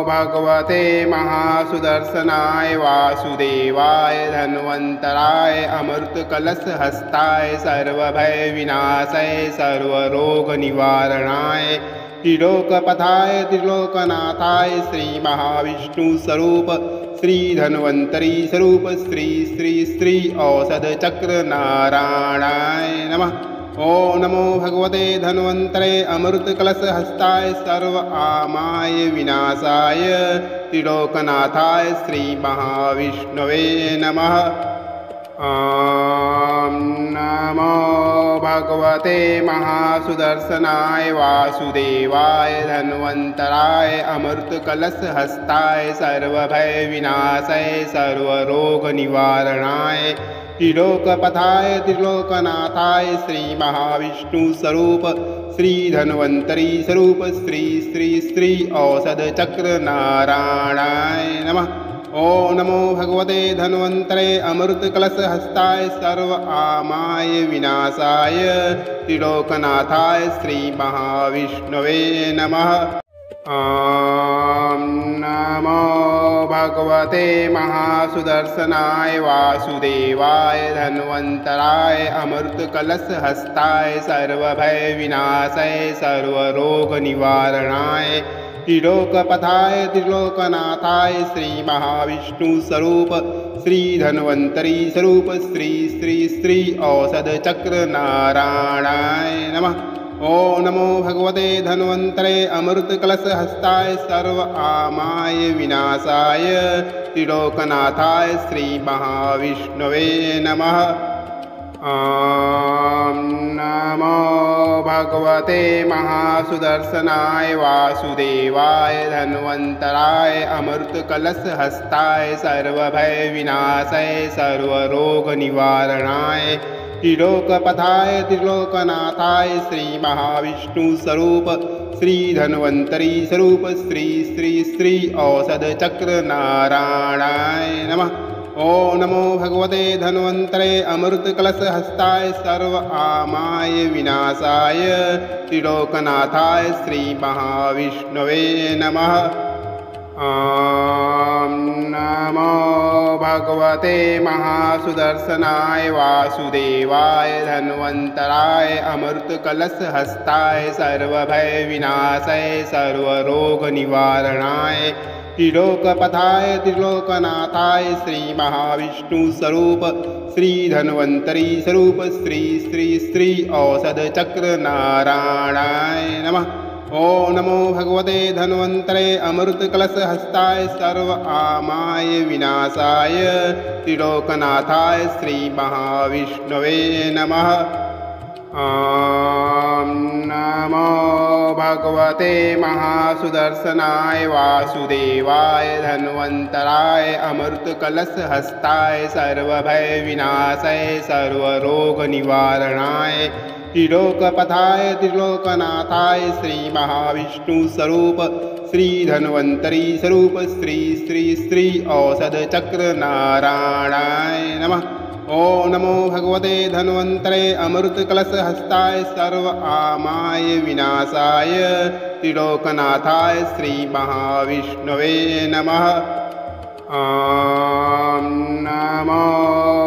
भगवते महासुदर्शनाय वासुदेवाय धन्वन्तराय अमृत कलश हस्ताय सर्वभय विनाशाय सर्वरोग निवारणाय त्रिलोकपथाय त्रिलोकनाथाय श्री महाविष्णु स्वरूप श्री धन्वन्तरी स्वरूप श्री श्री श्री औषध चक्र नारायणाय नमः। ओम नमो भगवते धन्वन्तरे अमृत कलश हस्ताय सर्व आमाय विनाशाय त्रिलोकनाथाय श्री महाविष्णवे नमः। ॐ नमो भगवते महासुदर्शनाय वासुदेवाय धन्वन्तराय अमृत कलश हस्ताय सर्वभय विनाशाय सर्वरोग निवारणाय त्रिलोकपथाय त्रिलोकनाथाय श्री महाविष्णु स्वरूप श्री धन्वन्तरी स्वरूप श्री श्री श्री औषध चक्र नारायणाय नमः। ओम नमो भगवते धन्वन्तरे अमृत कलश हस्ताय सर्व आमाय विनाशाय त्रिलोकनाथाय श्री महाविष्णवे नमः। ॐ नमो भगवते महासुदर्शनाय वासुदेवाय धन्वन्तराय अमृत कलश हस्ताय सर्वभय विनाशाय सर्वरोग निवारणाय त्रिलोकपथाय त्रिलोकनाथाय श्री महाविष्णु स्वरूप श्री धन्वन्तरी स्वरूप श्री श्री श्री औषध चक्र नारायणाय नमः। ओम नमो भगवते धन्वन्तरे अमृत कलश हस्ताय सर्व आमाय विनाशाय त्रिलोकनाथाय श्री महाविष्णवे नमः। ॐ नमो भगवते महासुदर्शनाय वासुदेवाय धन्वन्तराय अमृतकलशहस्ताय सर्वभयविनाशाय सर्वरोगनिवारणाय त्रिलोकपथाय त्रिलोकनाथाय श्रीमहाविष्णुस्वरूप श्रीधन्वन्तरी स्वरूप श्री श्री श्री औषधचक्रनारायणाय नमः। ॐ नमो भगवते धन्वन्तरे अमृतकलशहस्ताय सर्व आमाय विनाशाय त्रिलोकनाथाय श्रीमहाविष्णवे नमः। ॐ नमो भगवते महासुदर्शनाय वासुदेवाय धन्वन्तराय अमृतकलशहस्ताय सर्वभयविनाशाय सर्वरोगनिवारणाय त्रिलोकपथाय त्रिलोकनाथाय श्रीमहाविष्णुस्वरूप श्रीधन्वन्तरी स्वरूप श्री श्री श्री औषधचक्रनारायणाय नमः। ॐ नमो भगवते धन्वन्तरे अमृतकलशहस्ताय सर्व आमाय विनाशाय त्रिलोकनाथाय श्रीमहाविष्णवे नमः। ॐ नमो भगवते महासुदर्शनाय वासुदेवाय धन्वन्तराय अमृतकलशहस्ताय सर्वभयविनाशाय सर्वरोगनिवारणाय त्रिलोकपथाय त्रिलोकनाथाय श्रीमहाविष्णुस्वरूप श्रीधन्वन्तरी स्वरूप श्री श्री श्री औषधचक्रनारायणाय नमः। ॐ नमो भगवते धन्वन्तरे अमृतकलशहस्ताय सर्व आमाय विनाशाय त्रिलोकनाथाय श्रीमहाविष्णवे नमः। ॐ नमो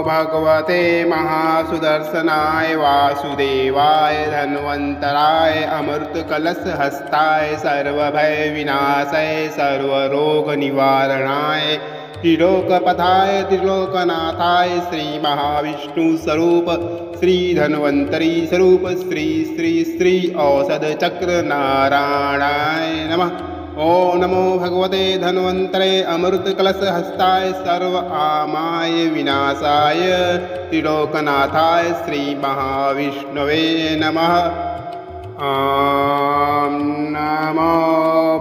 भगवते महासुदर्शनाय वासुदेवाय धन्वन्तराय अमृतकलशहस्ताय सर्वभयविनाशाय सर्वरोगनिवारणाय त्रिलोकपथाय त्रिलोकनाथाय श्रीमहाविष्णुस्वरूप श्रीधन्वन्तरी स्वरूप श्री श्री श्री औषधचक्रनारायणाय नमः। ॐ नमो भगवते धन्वन्तरे अमृतकलशहस्ताय सर्व आमाय विनाशाय त्रिलोकनाथाय श्रीमहाविष्णवे नमः। ॐ नमो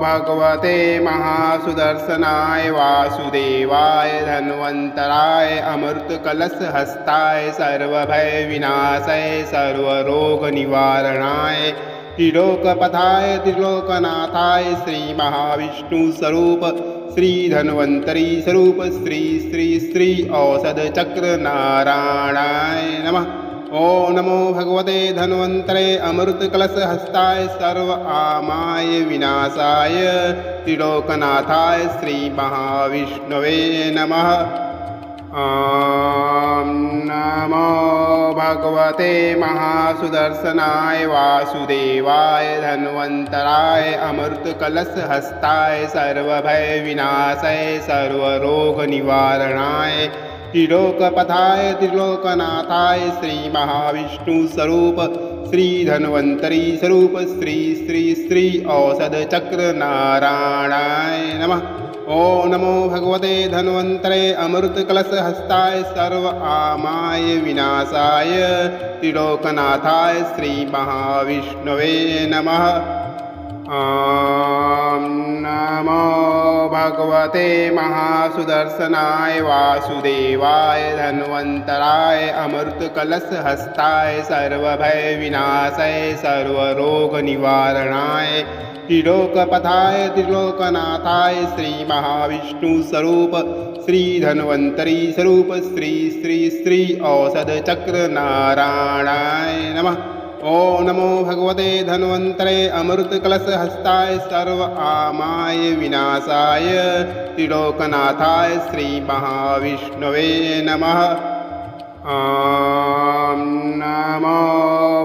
भगवते महासुदर्शनाय वासुदेवाय धन्वन्तराय अमृतकलशहस्ताय सर्वभयविनाशाय सर्वरोगनिवारणाय त्रिलोकपथाय त्रिलोकनाथाय श्रीमहाविष्णुस्वरूप श्रीधन्वन्तरी स्वरूप श्री श्री श्री औषधचक्रनारायणाय नमः। ॐ नमो भगवते धन्वन्तरे अमृतकलशहस्ताय सर्व आमाय विनाशाय त्रिलोकनाथाय श्रीमहाविष्णवे नमः। ॐ नमो भगवते महासुदर्शनाय वासुदेवाय धन्वन्तराय अमृतकलशहस्ताय सर्वभयविनाशाय सर्वरोगनिवारणाय त्रिलोकपथाय त्रिलोकनाथाय श्रीमहाविष्णुस्वरूप श्रीधन्वन्तरी स्वरूप श्री श्री श्री औषधचक्रनारायणाय नमः। ॐ नमो भगवते धन्वन्तरे अमृतकलशहस्ताय सर्व आमाय विनाशाय त्रिलोकनाथाय श्रीमहाविष्णवे नमः। ॐ नमो भगवते महासुदर्शनाय वासुदेवाय धन्वन्तराय अमृतकलशहस्ताय सर्वभयविनाशाय सर्वरोगनिवारणाय त्रिलोकपथाय त्रिलोकनाथाय श्रीमहाविष्णुस्वरूप श्रीधन्वन्तरी स्वरूप श्री श्री श्री औषधचक्रनारायणाय नमः। ॐ नमो भगवते धन्वन्तरे अमृतकलशहस्ताय सर्व आमाय विनाशाय त्रिलोकनाथाय श्रीमहाविष्णवे नमः। ॐ नमो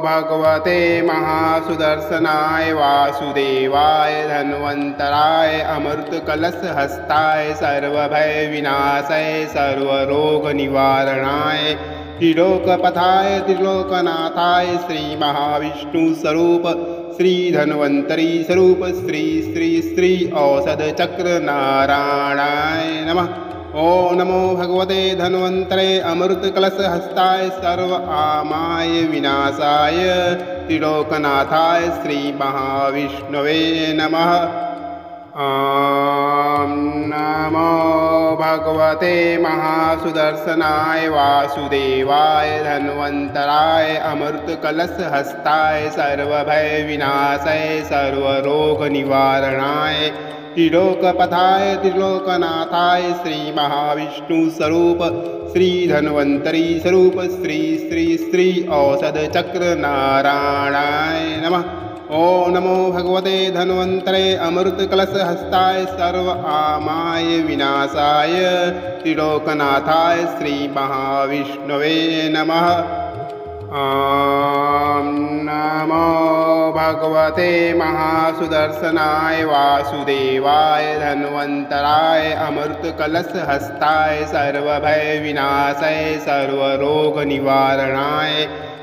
भगवते महासुदर्शनाय वासुदेवाय धन्वन्तराय अमृतकलशहस्ताय सर्वभयविनाशाय सर्वरोगनिवारणाय त्रिलोकपथाय त्रिलोकनाथाय श्रीमहाविष्णुस्वरूप श्रीधन्वन्तरी स्वरूप श्री श्री श्री औषधचक्रनारायणाय नमः। ॐ ॐ नमो भगवते धन्वन्तरे अमृतकलशहस्ताय सर्व आमाय विनाशाय त्रिलोकनाथाय श्रीमहाविष्णवे नमः। ॐ नमो भगवते महासुदर्शनाय वासुदेवाय धन्वन्तराय अमृतकलशहस्ताय सर्वभयविनाशाय सर्वरोगनिवारणाय त्रिलोकपथाय त्रिलोकनाथाय श्रीमहाविष्णुस्वरूप श्रीधन्वन्तरी स्वरूप श्री श्री श्री औषधचक्र नारायणाय नमः। ॐ नमो भगवते धन्वन्तरे अमृतकलशहस्ताय सर्व आमाय विनाशाय त्रिलोकनाथाय श्रीमहाविष्णवे नमः। ॐ नमो भगवते महासुदर्शनाय वासुदेवाय धन्वन्तराय अमृतकलशहस्ताय सर्वभयविनाशाय सर्वरोगनिवारणाय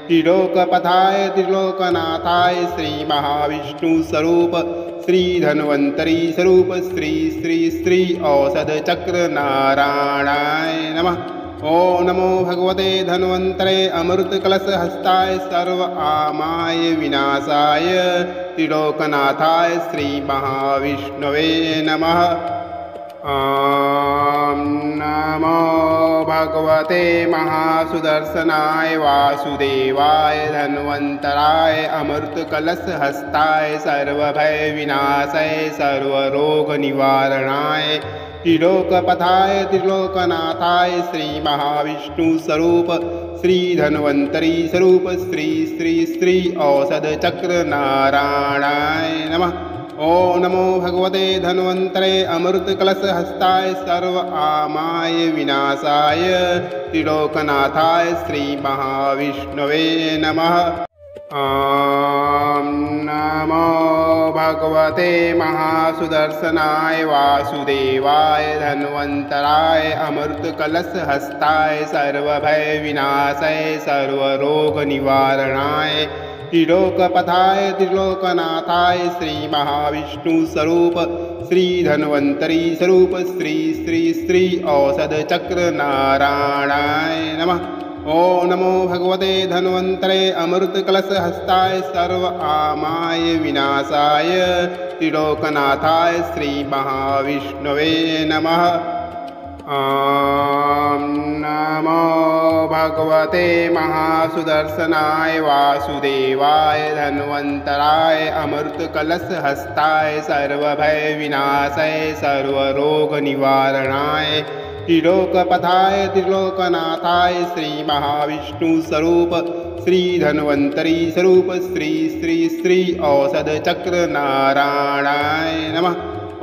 त्रिलोकपथाय त्रिलोकनाथाय श्रीमहाविष्णुस्वरूप श्रीधन्वन्तरी स्वरूप श्री श्री श्री औषधचक्र नारायणाय नमः। ॐ नमो भगवते धन्वन्तरे अमृतकलशहस्ताय सर्व आमाय विनाशाय त्रिलोकनाथाय श्रीमहाविष्णवे नमः। ॐ नमो भगवते महासुदर्शनाय वासुदेवाय धन्वन्तराय अमृतकलशहस्ताय सर्वभयविनाशाय सर्वरोगनिवारणाय त्रिलोकपथाय त्रिलोकनाथाय श्रीमहाविष्णुस्वरूप श्रीधन्वन्तरी स्वरूप श्री श्री श्री औषधचक्र नारायणाय नमः। ॐ नमो भगवते धन्वन्तरे अमृतकलशहस्ताय सर्व आमाय विनाशाय त्रिलोकनाथाय श्रीमहाविष्णवे नमः। ॐ नमो भगवते महासुदर्शनाय वासुदेवाय धन्वन्तराय अमृतकलशहस्ताय सर्वभयविनाशाय सर्वरोगनिवारणाय त्रिलोकपथाय त्रिलोकनाथाय श्रीमहाविष्णुस्वरूप श्रीधन्वन्तरी स्वरूप श्री श्री श्री औषधचक्र नारायणाय नमः। ॐ नमो भगवते धन्वन्तरे अमृतकलशहस्ताय सर्व आमाय विनाशाय त्रिलोकनाथाय श्रीमहाविष्णवे नमः। ॐ नमो भगवते महासुदर्शनाय वासुदेवाय धन्वन्तराय अमृतकलशहस्ताय सर्वभयविनाशाय सर्वरोगनिवारणाय त्रिलोकपथाय त्रिलोकनाथाय श्रीमहाविष्णुस्वरूप श्रीधन्वन्तरी स्वरूप श्री श्री श्री औषधचक्र नारायणाय नमः।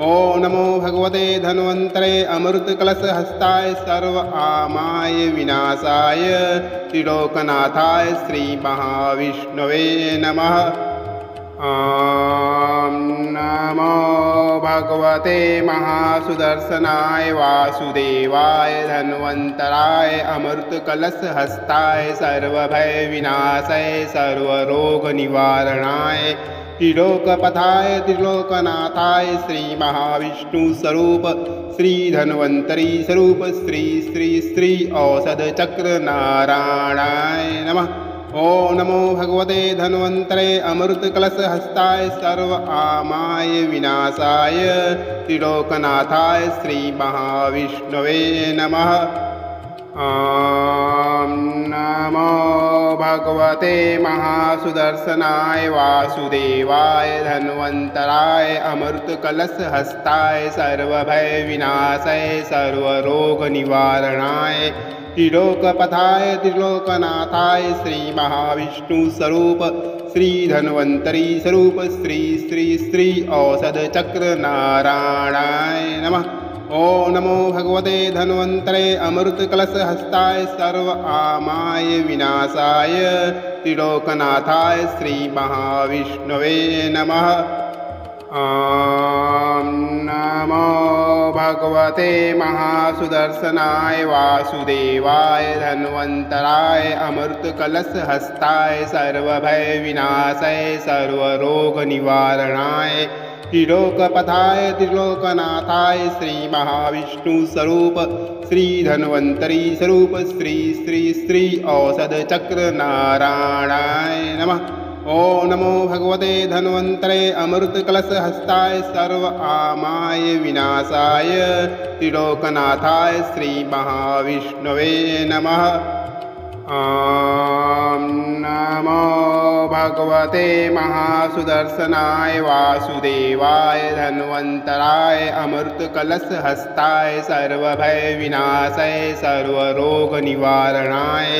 ॐ नमो भगवते धन्वन्तरे अमृतकलशहस्ताय सर्व आमाय विनाशाय त्रिलोकनाथाय श्रीमहाविष्णवे नमः। ॐ नमो भगवते महासुदर्शनाय वासुदेवाय धन्वन्तराय अमृतकलशहस्ताय सर्वभयविनाशाय सर्वरोगनिवारणाय त्रिलोकपथाय त्रिलोकनाथाय श्रीमहाविष्णुस्वरूप श्रीधन्वन्तरी स्वरूप श्री श्री श्री औषधचक्र नारायणाय नमः। ॐ नमो भगवते धन्वन्तरे अमृतकलशहस्ताय सर्व आमाय विनाशाय त्रिलोकनाथाय श्रीमहाविष्णवे नमः। ॐ नमो भगवते महासुदर्शनाय वासुदेवाय धन्वन्तराय अमृतकलशहस्ताय सर्वभयविनाशाय सर्वरोगनिवारणाय त्रिलोकपथाय त्रिलोकनाथाय श्रीमहाविष्णुस्वरूप श्रीधन्वन्तरी स्वरूप श्री श्री श्री औषधचक्र नारायणाय नमः। ॐ नमो भगवते धन्वन्तरे अमृतकलशहस्ताय सर्व आमाय विनाशाय त्रिलोकनाथाय श्रीमहाविष्णवे नमः। ॐ नमो भगवते महासुदर्शनाय वासुदेवाय धन्वन्तराय अमृतकलशहस्ताय सर्वभयविनाशाय सर्वरोगनिवारणाय त्रिलोकपथाय त्रिलोकनाथाय श्री महाविष्णु स्वरूप श्री धन्वन्तरी स्वरूप श्री श्री श्री औषध चक्र नारायणाय नमः। ओम नमो भगवते धन्वन्तरे अमृत कलश हस्ताय सर्व आमाय विनाशाय त्रिलोकनाथाय श्री महाविष्णवे नमः। ॐ नमो भगवते महासुदर्शनाय वासुदेवाय धन्वन्तराय अमृतकलश हस्ताय सर्वभय विनाशाय सर्वरोगनिवारणाय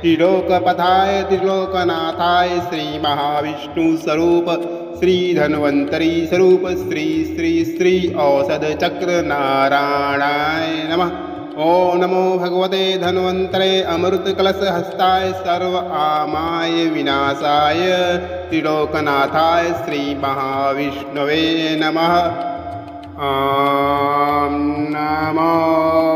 त्रिलोकपथाय त्रिलोकनाथाय श्री महाविष्णु स्वरूप श्री धन्वन्तरी स्वरूप श्री श्री श्री औषध चक्र नारायणाय नमः। ओम नमो भगवते धन्वन्तरे अमृत कलश हस्ताय सर्व आमाय विनाशाय त्रिलोकनाथाय श्री महाविष्णवे नमः। ॐ नमो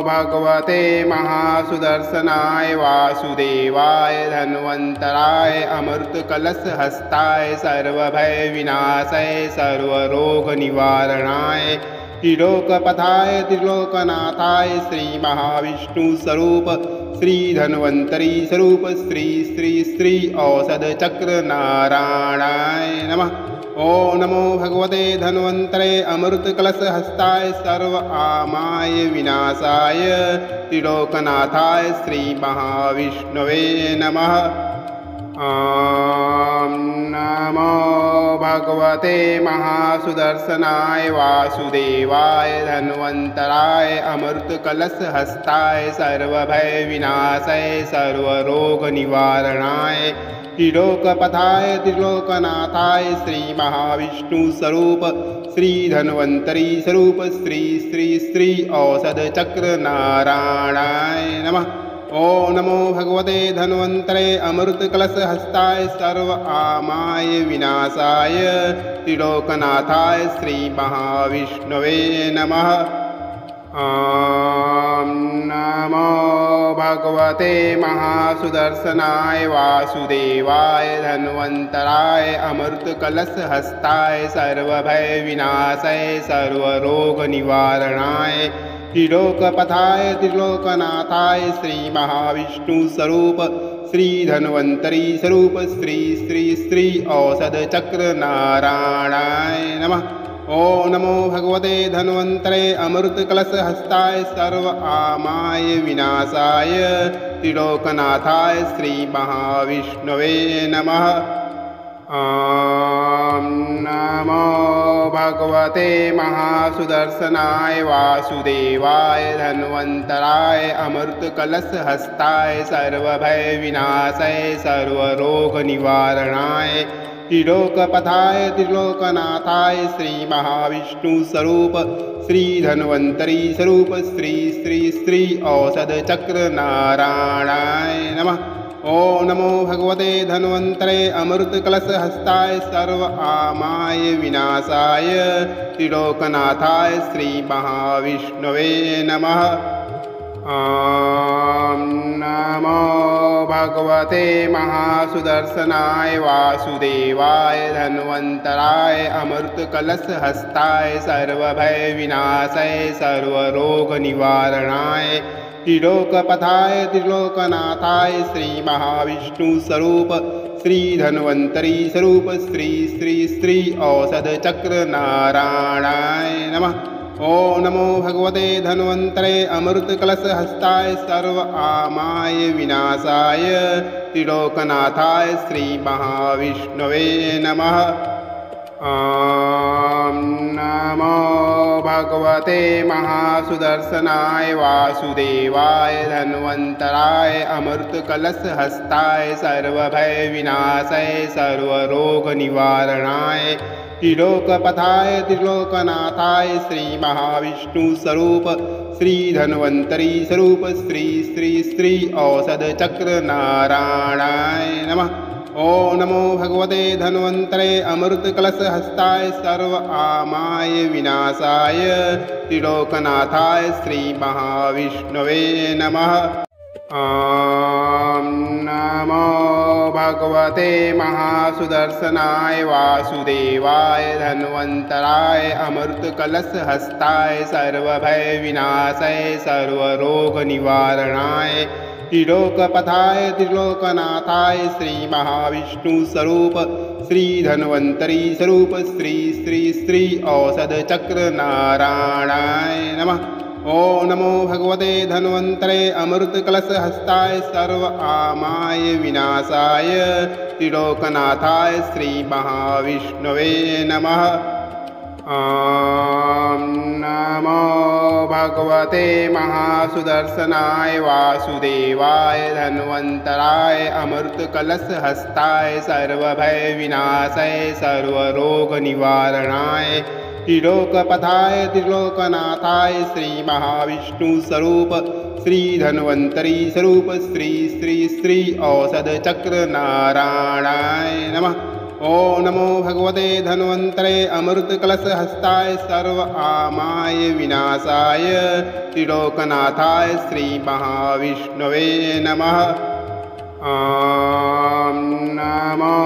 भगवते महासुदर्शनाय वासुदेवाय धन्वन्तराय अमृत कलश हस्ताय सर्वभय विनाशाय सर्वरोगनिवारणाय त्रिलोकपथाय त्रिलोकनाथाय श्री महाविष्णु स्वरूप श्री धन्वन्तरी स्वरूप श्री श्री श्री औषध चक्र नारायणाय नमः। ओम नमो भगवते धन्वन्तरे अमृत कलश हस्ताय सर्व आमाय विनाशाय त्रिलोकनाथाय श्री महाविष्णवे नमः। ॐ नमो भगवते महासुदर्शनाय वासुदेवाय धन्वन्तराय अमृत कलश हस्ताय सर्वभय विनाशाय सर्वरोगनिवारणाय त्रिलोकपथाय त्रिलोकनाथाय श्री महाविष्णु स्वरूप श्री धन्वन्तरी स्वरूप श्री श्री श्री औषध चक्र नारायणाय नमः। ओम नमो भगवते धन्वन्तरे अमृत कलश हस्ताय सर्व आमाय विनाशाय त्रिलोकनाथाय श्री महाविष्णवे नमः। ॐ नमो भगवते महासुदर्शनाय वासुदेवाय धन्वन्तराय अमृत कलश हस्ताय सर्वभय विनाशाय सर्वरोगनिवारणाय त्रिलोकपथाय त्रिलोकनाथाय श्री महाविष्णु स्वरूप श्री धन्वन्तरी स्वरूप श्री श्री श्री औषध चक्र नारायणाय नमः। ओम नमो भगवते धन्वन्तरे अमृत कलश हस्ताय सर्व आमाय विनाशाय त्रिलोकनाथाय श्री महाविष्णवे नमः। ॐ नमो भगवते महासुदर्शनाय वासुदेवाय धन्वन्तराय अमृत कलश हस्ताय सर्वभय विनाशाय सर्वरोगनिवारणाय त्रिलोकपथाय त्रिलोकनाथाय श्री महाविष्णु स्वरूप श्री धन्वन्तरी स्वरूप श्री श्री श्री औषध चक्र नारायणाय नमः। ओम नमो भगवते धन्वन्तरे अमृत कलश हस्ताय सर्व आमाय विनाशाय त्रिलोकनाथाय श्री महाविष्णवे नमः। ॐ नमो भगवते महासुदर्शनाय वासुदेवाय धन्वन्तराय अमृत कलश हस्ताय सर्वभय विनाशाय सर्वरोगनिवारणाय त्रिलोकपथाय त्रिलोकनाथाय श्री महाविष्णु स्वरूप श्री धन्वन्तरी स्वरूप श्री श्री श्री औषध चक्र नारायणाय नमः। ओम नमो भगवते धन्वन्तरे अमृत कलश हस्ताय सर्व आमाय विनाशाय त्रिलोकनाथाय श्री महाविष्णवे नमः। ॐ नमो भगवते महासुदर्शनाय वासुदेवाय धन्वन्तराय अमृत कलश हस्ताय सर्वभय विनाशाय सर्वरोगनिवारणाय त्रिलोकपथाय त्रिलोकनाथाय श्री महाविष्णु स्वरूप श्री धन्वन्तरी स्वरूप श्री श्री श्री औषध चक्र नारायणाय नमः। ओम नमो भगवते धन्वन्तरे अमृत कलश हस्ताय सर्व आमाय विनाशाय त्रिलोकनाथाय श्री महाविष्णवे नमः। ॐ नमो भगवते महासुदर्शनाय वासुदेवाय धन्वन्तराय अमृतकलशहस्ताय सर्वभयविनाशाय सर्वरोगनिवारणाय त्रिलोकपथाय त्रिलोकनाथाय श्रीमहाविष्णुस्वरूप श्रीधन्वन्तरी स्वरूप श्री श्री श्री औषधचक्रनारायणाय नमः। ओम नमो भगवते धन्वन्तरे अमृतकलशहस्ताय सर्व आमाय विनाशाय त्रिलोकनाथाय श्रीमहाविष्णवे नमः। ॐ नमो भगवते महासुदर्शनाय वासुदेवाय धन्वन्तराय अमृतकलशहस्ताय सर्वभयविनाशाय सर्वरोगनिवारणाय त्रिलोकपथाय त्रिलोकनाथाय श्रीमहाविष्णुस्वरूप श्रीधन्वन्तरी स्वरूप श्री श्री श्री औषधचक्रनारायणाय नमः। ओम नमो भगवते धन्वन्तरे अमृतकलशहस्ताय सर्व आमाय विनाशाय त्रिलोकनाथाय श्रीमहाविष्णवे नमः। ॐ नमो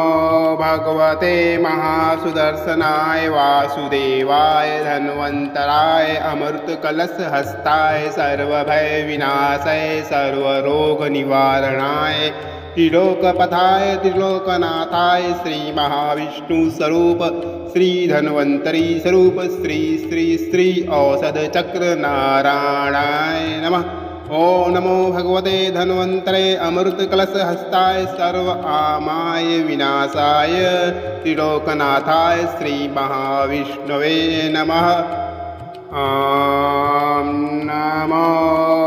भगवते महासुदर्शनाय वासुदेवाय धन्वन्तराय अमृतकलशहस्ताय सर्वभयविनाशाय सर्वरोगनिवारणाय त्रिलोकपथाय त्रिलोकनाथाय श्रीमहाविष्णुस्वरूप श्रीधन्वन्तरी स्वरूप श्री श्री श्री औषधचक्रनारायणाय नमः। ओम नमो भगवते धन्वन्तरे अमृतकलशहस्ताय सर्व आमाय विनाशाय त्रिलोकनाथाय श्रीमहाविष्णवे नमः। ॐ नमो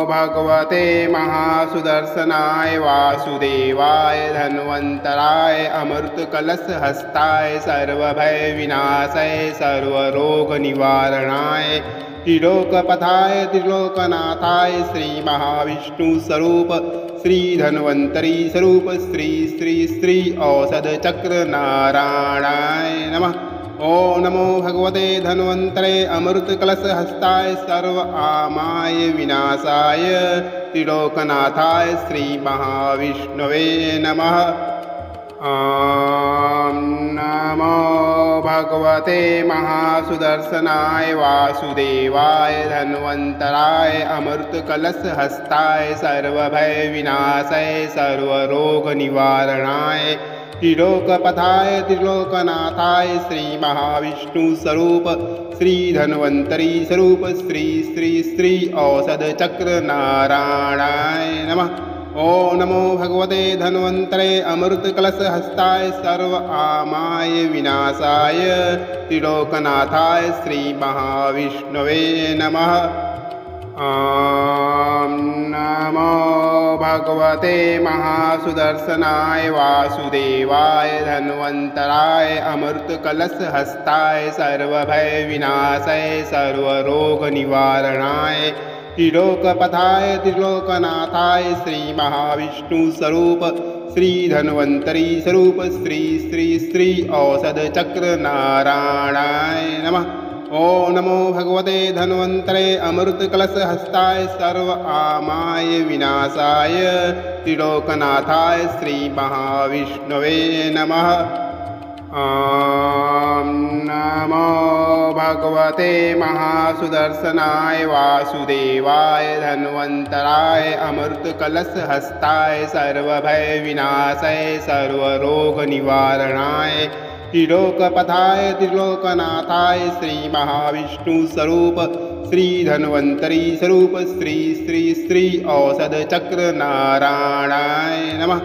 भगवते महासुदर्शनाय वासुदेवाय धन्वन्तराय अमृतकलशहस्ताय सर्वभयविनाशाय सर्वरोगनिवारणाय त्रिलोकपथाय त्रिलोकनाथाय श्रीमहाविष्णुस्वरूप श्रीधन्वन्तरी स्वरूप श्री श्री श्री औषधचक्रनारायणाय नमः। ओम नमो भगवते धन्वन्तरे अमृतकलशहस्ताय सर्व आमाय विनाशाय त्रिलोकनाथाय श्रीमहाविष्णवे नमः। ॐ नमो भगवते महासुदर्शनाय वासुदेवाय धन्वन्तराय अमृतकलशहस्ताय सर्वभयविनाशाय सर्वरोगनिवारणाय त्रिलोकपथाय त्रिलोकनाथाय श्रीमहाविष्णुस्वरूप श्रीधन्वन्तरी स्वरूप श्री श्री श्री औषधचक्रनारायणाय नमः। ओम नमो भगवते धन्वन्तरे अमृतकलशहस्ताय सर्व आमाय विनाशाय त्रिलोकनाथाय श्रीमहाविष्णवे नमः। ॐ नमो भगवते महासुदर्शनाय वासुदेवाय धन्वन्तराय अमृतकलशहस्ताय सर्वभयविनाशाय सर्वरोगनिवारणाय त्रिलोकपथाय त्रिलोकनाथाय श्रीमहाविष्णुस्वरूप श्रीधन्वन्तरी स्वरूप श्री श्री श्री औषधचक्रनारायणाय नमः। ओम नमो भगवते धन्वन्तरे अमृतकलशहस्ताय सर्व आमाय विनाशाय त्रिलोकनाथाय श्रीमहाविष्णवे नमः। ॐ नमो भगवते महासुदर्शनाय वासुदेवाय धन्वन्तराय अमृतकलशहस्ताय सर्वभयविनाशाय सर्वरोगनिवारणाय त्रिलोकपथाय त्रिलोकनाथाय श्रीमहाविष्णुस्वरूप श्रीधन्वन्तरी स्वरूप श्री श्री श्री औषधचक्रनारायणाय नमः।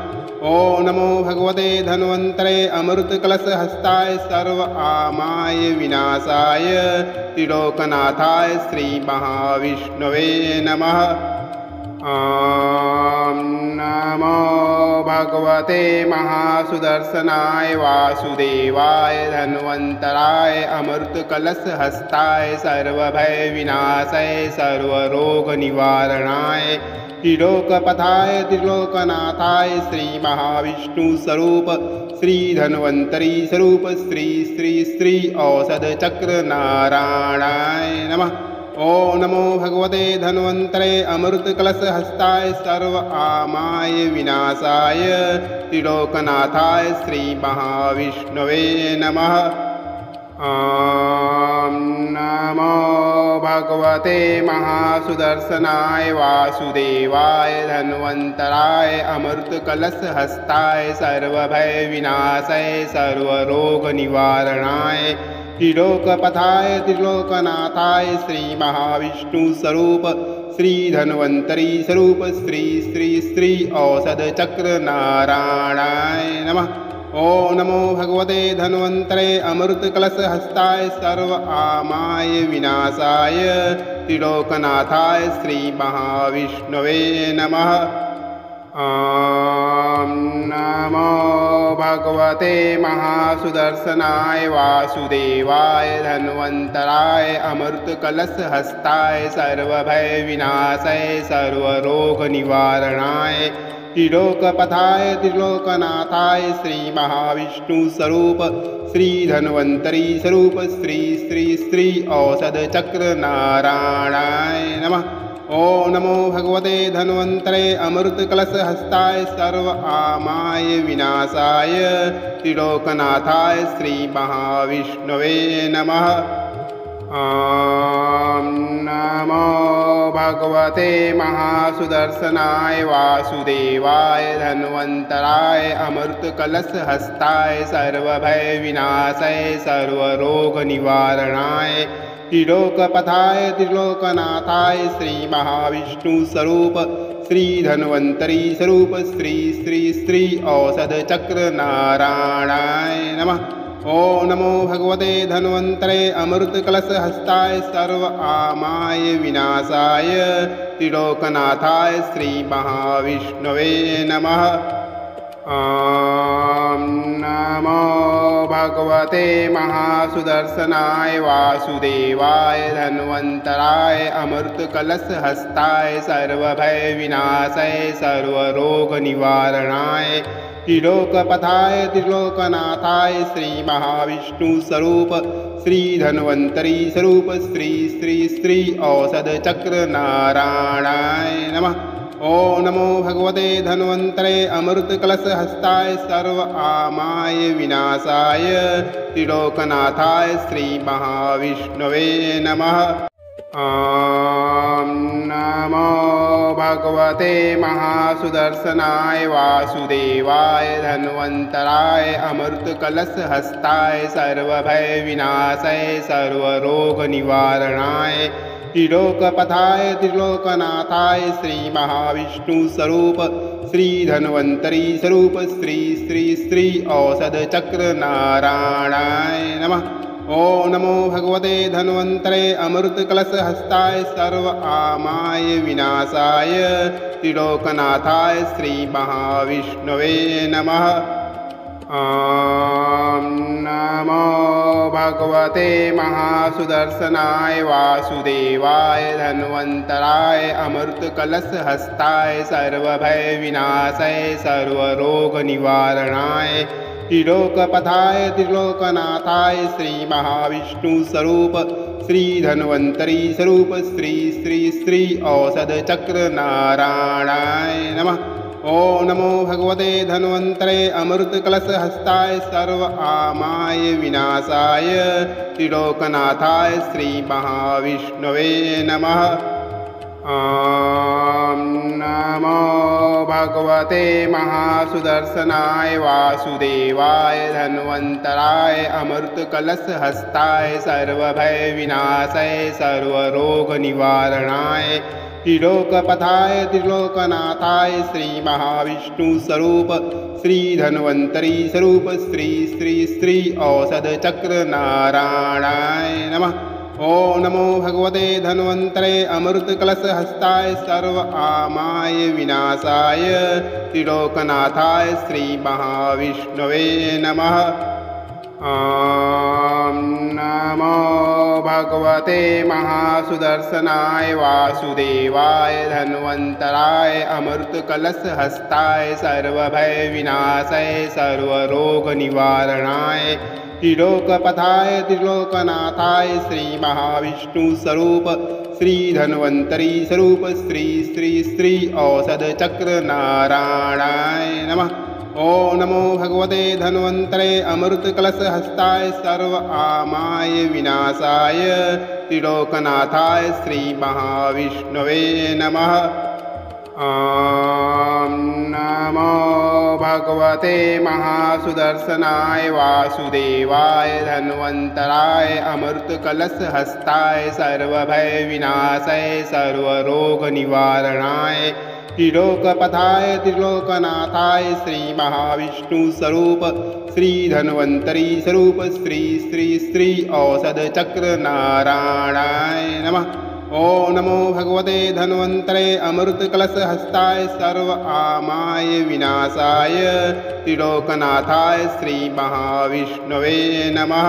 ओम नमो भगवते धन्वन्तरे अमृतकलशहस्ताय सर्व आमाय विनाशाय त्रिलोकनाथाय श्रीमहाविष्णवे नमः। ॐ नमो भगवते महासुदर्शनाय वासुदेवाय धन्वन्तराय अमृतकलशहस्ताय सर्वभयविनाशाय सर्वरोगनिवारणाय त्रिलोकपथाय त्रिलोकनाथाय श्रीमहाविष्णुस्वरूप श्रीधन्वन्तरी स्वरूप श्री श्री श्री औषधचक्रनारायणाय नमः। ॐ नमो भगवते धन्वन्तरे अमृतकलशहस्ताय सर्व आमाय विनाशाय त्रिलोकनाथाय श्रीमहाविष्णवे नमः। ॐ नमो भगवते महासुदर्शनाय वासुदेवाय धन्वन्तराय अमृतकलशहस्ताय सर्वभयविनाशाय सर्वरोगनिवारणाय त्रिलोकपथाय त्रिलोकनाथाय श्रीमहाविष्णुस्वरूप श्रीधन्वन्तरी स्वरूप श्री श्री श्री औषधचक्रनारायणाय नमः। ॐ नमो भगवते धन्वन्तरे अमृतकलशहस्ताय सर्व आमाय विनाशाय त्रिलोकनाथाय श्रीमहाविष्णवे नमः। ॐ नमो भगवते महासुदर्शनाय वासुदेवाय धन्वन्तराय अमृतकलशहस्ताय सर्वभयविनाशाय सर्वरोगनिवारणाय त्रिलोकपथाय त्रिलोकनाथाय श्रीमहाविष्णुस्वरूप श्रीधन्वन्तरी स्वरूप श्री श्री श्री औषधचक्रनारायणाय नमः। ॐ नमो भगवते धन्वन्तरे अमृतकलशहस्ताय सर्व आमाय विनाशाय त्रिलोकनाथाय श्रीमहाविष्णवे नमः। ॐ नमो भगवते महासुदर्शनाय वासुदेवाय धन्वन्तराय अमृतकलशहस्ताय सर्वभयविनाशाय सर्वरोगनिवारणाय त्रिलोकपथाय त्रिलोकनाथाय श्रीमहाविष्णुस्वरूप श्रीधन्वन्तरी स्वरूप श्री श्री श्री औषधचक्रनारायणाय नमः। ॐ नमो भगवते धन्वन्तरे अमृतकलशहस्ताय सर्व आमाय विनाशाय त्रिलोकनाथाय श्रीमहाविष्णवे नमः। ॐ नमो भगवते महासुदर्शनाय वासुदेवाय धन्वन्तराय अमृतकलशहस्ताय सर्वभयविनाशाय सर्वरोगनिवारणाय त्रिलोकपथाय त्रिलोकनाथाय श्रीमहाविष्णुस्वरूप श्रीधन्वन्तरी स्वरूप श्री श्री श्री औषधचक्रनारायणाय नमः। ॐ नमो भगवते धन्वन्तरे अमृतकलशहस्ताय सर्व आमाय विनाशाय त्रिलोकनाथाय श्रीमहाविष्णवे नमः। ॐ नमो भगवते महासुदर्शनाय वासुदेवाय धन्वन्तराय अमृतकलशहस्ताय सर्वभयविनाशाय सर्वरोगनिवारणाय त्रिलोकपथाय त्रिलोकनाथाय श्रीमहाविष्णुस्वरूप श्रीधन्वन्तरी स्वरूप श्री श्री श्री औषधचक्रनारायणाय नमः। ॐ नमो भगवते धन्वन्तरे अमृतकलशहस्ताय सर्व आमाय विनाशाय त्रिलोकनाथाय श्रीमहाविष्णवे नमः। ॐ नमो भगवते महासुदर्शनाय वासुदेवाय धन्वन्तराय अमृतकलशहस्ताय सर्वभयविनाशाय सर्वरोगनिवारणाय त्रिलोकपथाय त्रिलोकनाथाय श्रीमहाविष्णुस्वरूप श्रीधन्वन्तरी स्वरूप श्री श्री श्री औषधचक्रनारायणाय नमः। ॐ नमो भगवते धन्वन्तरे अमृतकलशहस्ताय सर्व आमाय विनाशाय त्रिलोकनाथाय श्रीमहाविष्णवे नमः। ॐ नमो भगवते महासुदर्शनाय वासुदेवाय धन्वन्तराय अमृतकलशहस्ताय सर्वभयविनाशाय सर्वरोगनिवारणाय त्रिलोकपथाय त्रिलोकनाथाय श्रीमहाविष्णुस्वरूप श्रीधन्वन्तरी स्वरूप श्री श्री श्री औषधचक्रनारायणाय नमः। ॐ नमो भगवते धन्वन्तरे अमृतकलशहस्ताय सर्व आमाय विनाशाय त्रिलोकनाथाय श्रीमहाविष्णवे नमः। ॐ नमो भगवते महासुदर्शनाय वासुदेवाय धन्वन्तराय अमृतकलशहस्ताय सर्वभयविनाशाय सर्वरोगनिवारणाय त्रिलोकपथाय त्रिलोकनाथाय श्रीमहाविष्णुस्वरूप श्री धन्वन्तरी स्वरूप श्री श्री श्री औषध चक्र नारायणाय नमः। ओम नमो भगवते धन्वन्तरे अमृत कलश हस्ताय सर्व आमाय विनाशाय त्रिलोकनाथाय श्री महाविष्णवे नमः। ओम नमो भगवते महासुदर्शनाय वासुदेवाय धन्वन्तराय अमृत कलश हस्ताय सर्वभय विनाशाय सर्वरोग निवारणाय त्रिलोकपथाय त्रिलोकनाथाय श्री महाविष्णु स्वरूप श्री धन्वन्तरी स्वरूप श्री श्री श्री औषध चक्र नारायणाय नमः। ओम नमो भगवते धन्वन्तरे अमृत कलश हस्ताय सर्व आमाय विनाशाय त्रिलोकनाथाय श्री महाविष्णवे नमः।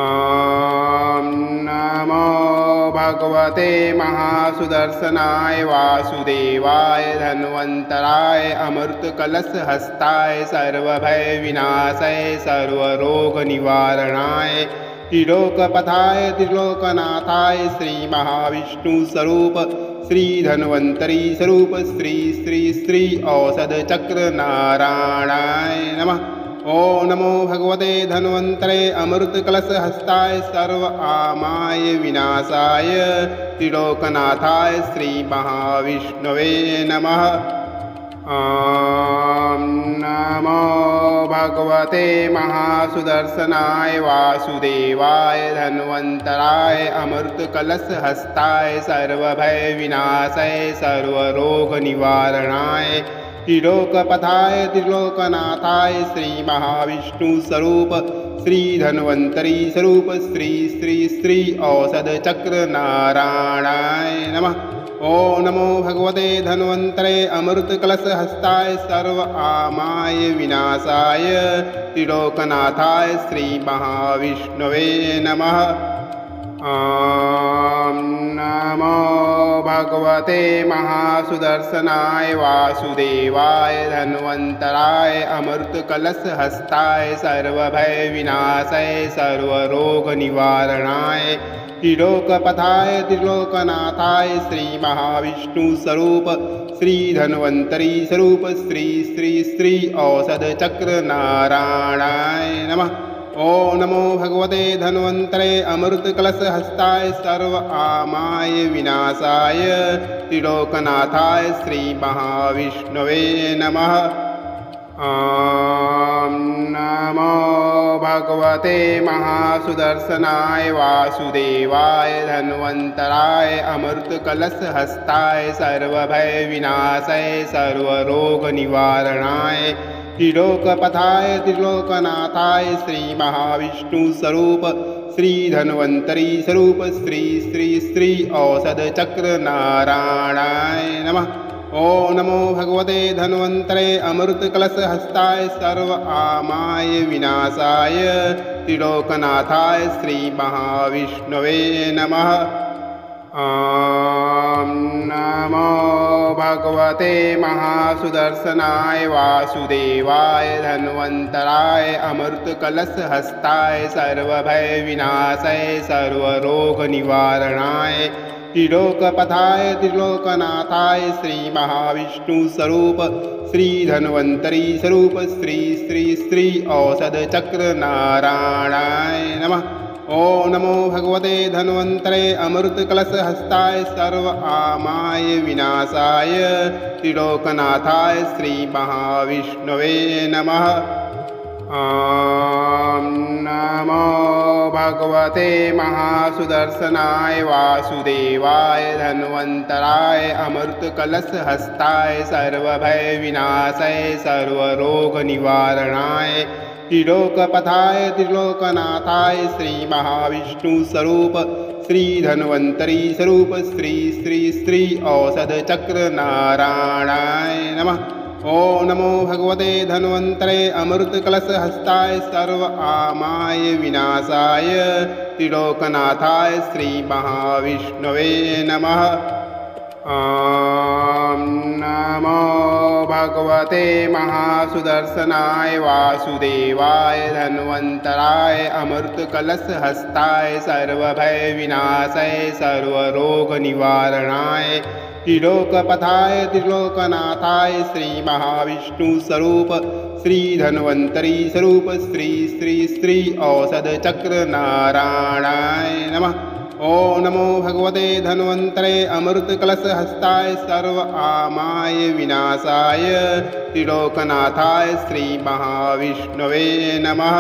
ओम नमो भगवते महासुदर्शनाय वासुदेवाय धन्वन्तराय अमृत कलश हस्ताय सर्वभय विनाशाय सर्वरोग निवारणाय त्रिलोकपथाय त्रिलोकनाथाय श्री महाविष्णु स्वरूप श्री धन्वन्तरी स्वरूप श्री श्री श्री औषध चक्र नारायणाय नमः। ओम नमो भगवते धन्वन्तरे अमृत कलश हस्ताय सर्व आमाय विनाशाय त्रिलोकनाथाय श्री महाविष्णवे नमः। ओम नमो भगवते महासुदर्शनाय वासुदेवाय धन्वन्तराय अमृत कलश हस्ताय सर्वभय विनाशाय सर्वरोग निवारणाय त्रिलोकपथाय त्रिलोकनाथाय श्री महाविष्णु स्वरूप श्री धन्वन्तरी स्वरूप श्री श्री श्री औषध चक्र नारायणाय नमः। ओम नमो भगवते धन्वन्तरे अमृत कलश हस्ताय सर्व आमाय विनाशाय त्रिलोकनाथाय श्री महाविष्णवे नमः। ओम नमो भगवते महासुदर्शनाय वासुदेवाय धन्वन्तराय अमृत कलश हस्ताय सर्वभय विनाशाय सर्वरोग निवारणाय त्रिलोकपथाय त्रिलोकनाथाय श्री महाविष्णु स्वरूप श्री धन्वन्तरी स्वरूप श्री श्री श्री औषध चक्र नारायणाय नमः। ओम नमो भगवते धन्वन्तरे अमृत कलश हस्ताय सर्व आमाय विनाशाय त्रिलोकनाथाय श्री महाविष्णवे नमः। ओम नमो भगवते महासुदर्शनाय वासुदेवाय धन्वन्तराय अमृत कलश हस्ताय सर्वभय विनाशाय सर्वरोग निवारणाय त्रिलोकपथाय त्रिलोकनाथाय श्री महाविष्णु स्वरूप श्री धन्वन्तरी स्वरूप श्री श्री श्री औषध चक्र नारायणाय नमः। ओम नमो भगवते धन्वन्तरे अमृत कलश हस्ताय सर्व आमाय विनाशाय त्रिलोकनाथाय श्री महाविष्णवे नमः। ओम नमो भगवते महासुदर्शनाय वासुदेवाय धन्वन्तराय अमृत कलश हस्ताय सर्वभय विनाशाय सर्वरोग निवारणाय त्रिलोकपथाय त्रिलोकनाथाय श्री महाविष्णु स्वरूप श्री धन्वन्तरी स्वरूप श्री श्री श्री औषध चक्र नारायणाय नमः। ओम नमो भगवते धन्वन्तरे अमृत कलश हस्ताय सर्व आमाय विनाशाय त्रिलोकनाथाय श्री महाविष्णवे नमः। ओम नमो भगवते महासुदर्शनाय वासुदेवाय धन्वन्तराय अमृत कलश हस्ताय सर्वभय विनाशाय सर्वरोग निवारणाय त्रिलोकपथाय त्रिलोकनाथाय श्री महाविष्णु स्वरूप श्री धन्वन्तरी स्वरूप श्री श्री श्री औषध चक्र नारायणाय नमः। ओम नमो भगवते धन्वन्तरे अमृत कलश हस्ताय सर्व आमाय विनाशाय त्रिलोकनाथाय श्री महाविष्णवे नमः। ॐ नमो भगवते महासुदर्शनाय वासुदेवाय धन्वन्तराय अमृतकलशहस्ताय सर्वभयविनाशाय सर्वरोगनिवारणाय त्रिलोकपथाय त्रिलोकनाथाय श्रीमहाविष्णुस्वरूप श्रीधन्वन्तरी स्वरूप श्री श्री श्री औषधचक्रनारायणाय नमः। ॐ नमो भगवते धन्वन्तरे अमृतकलशहस्ताय सर्व आमाय विनाशाय त्रिलोकनाथाय श्रीमहाविष्णवे नमः।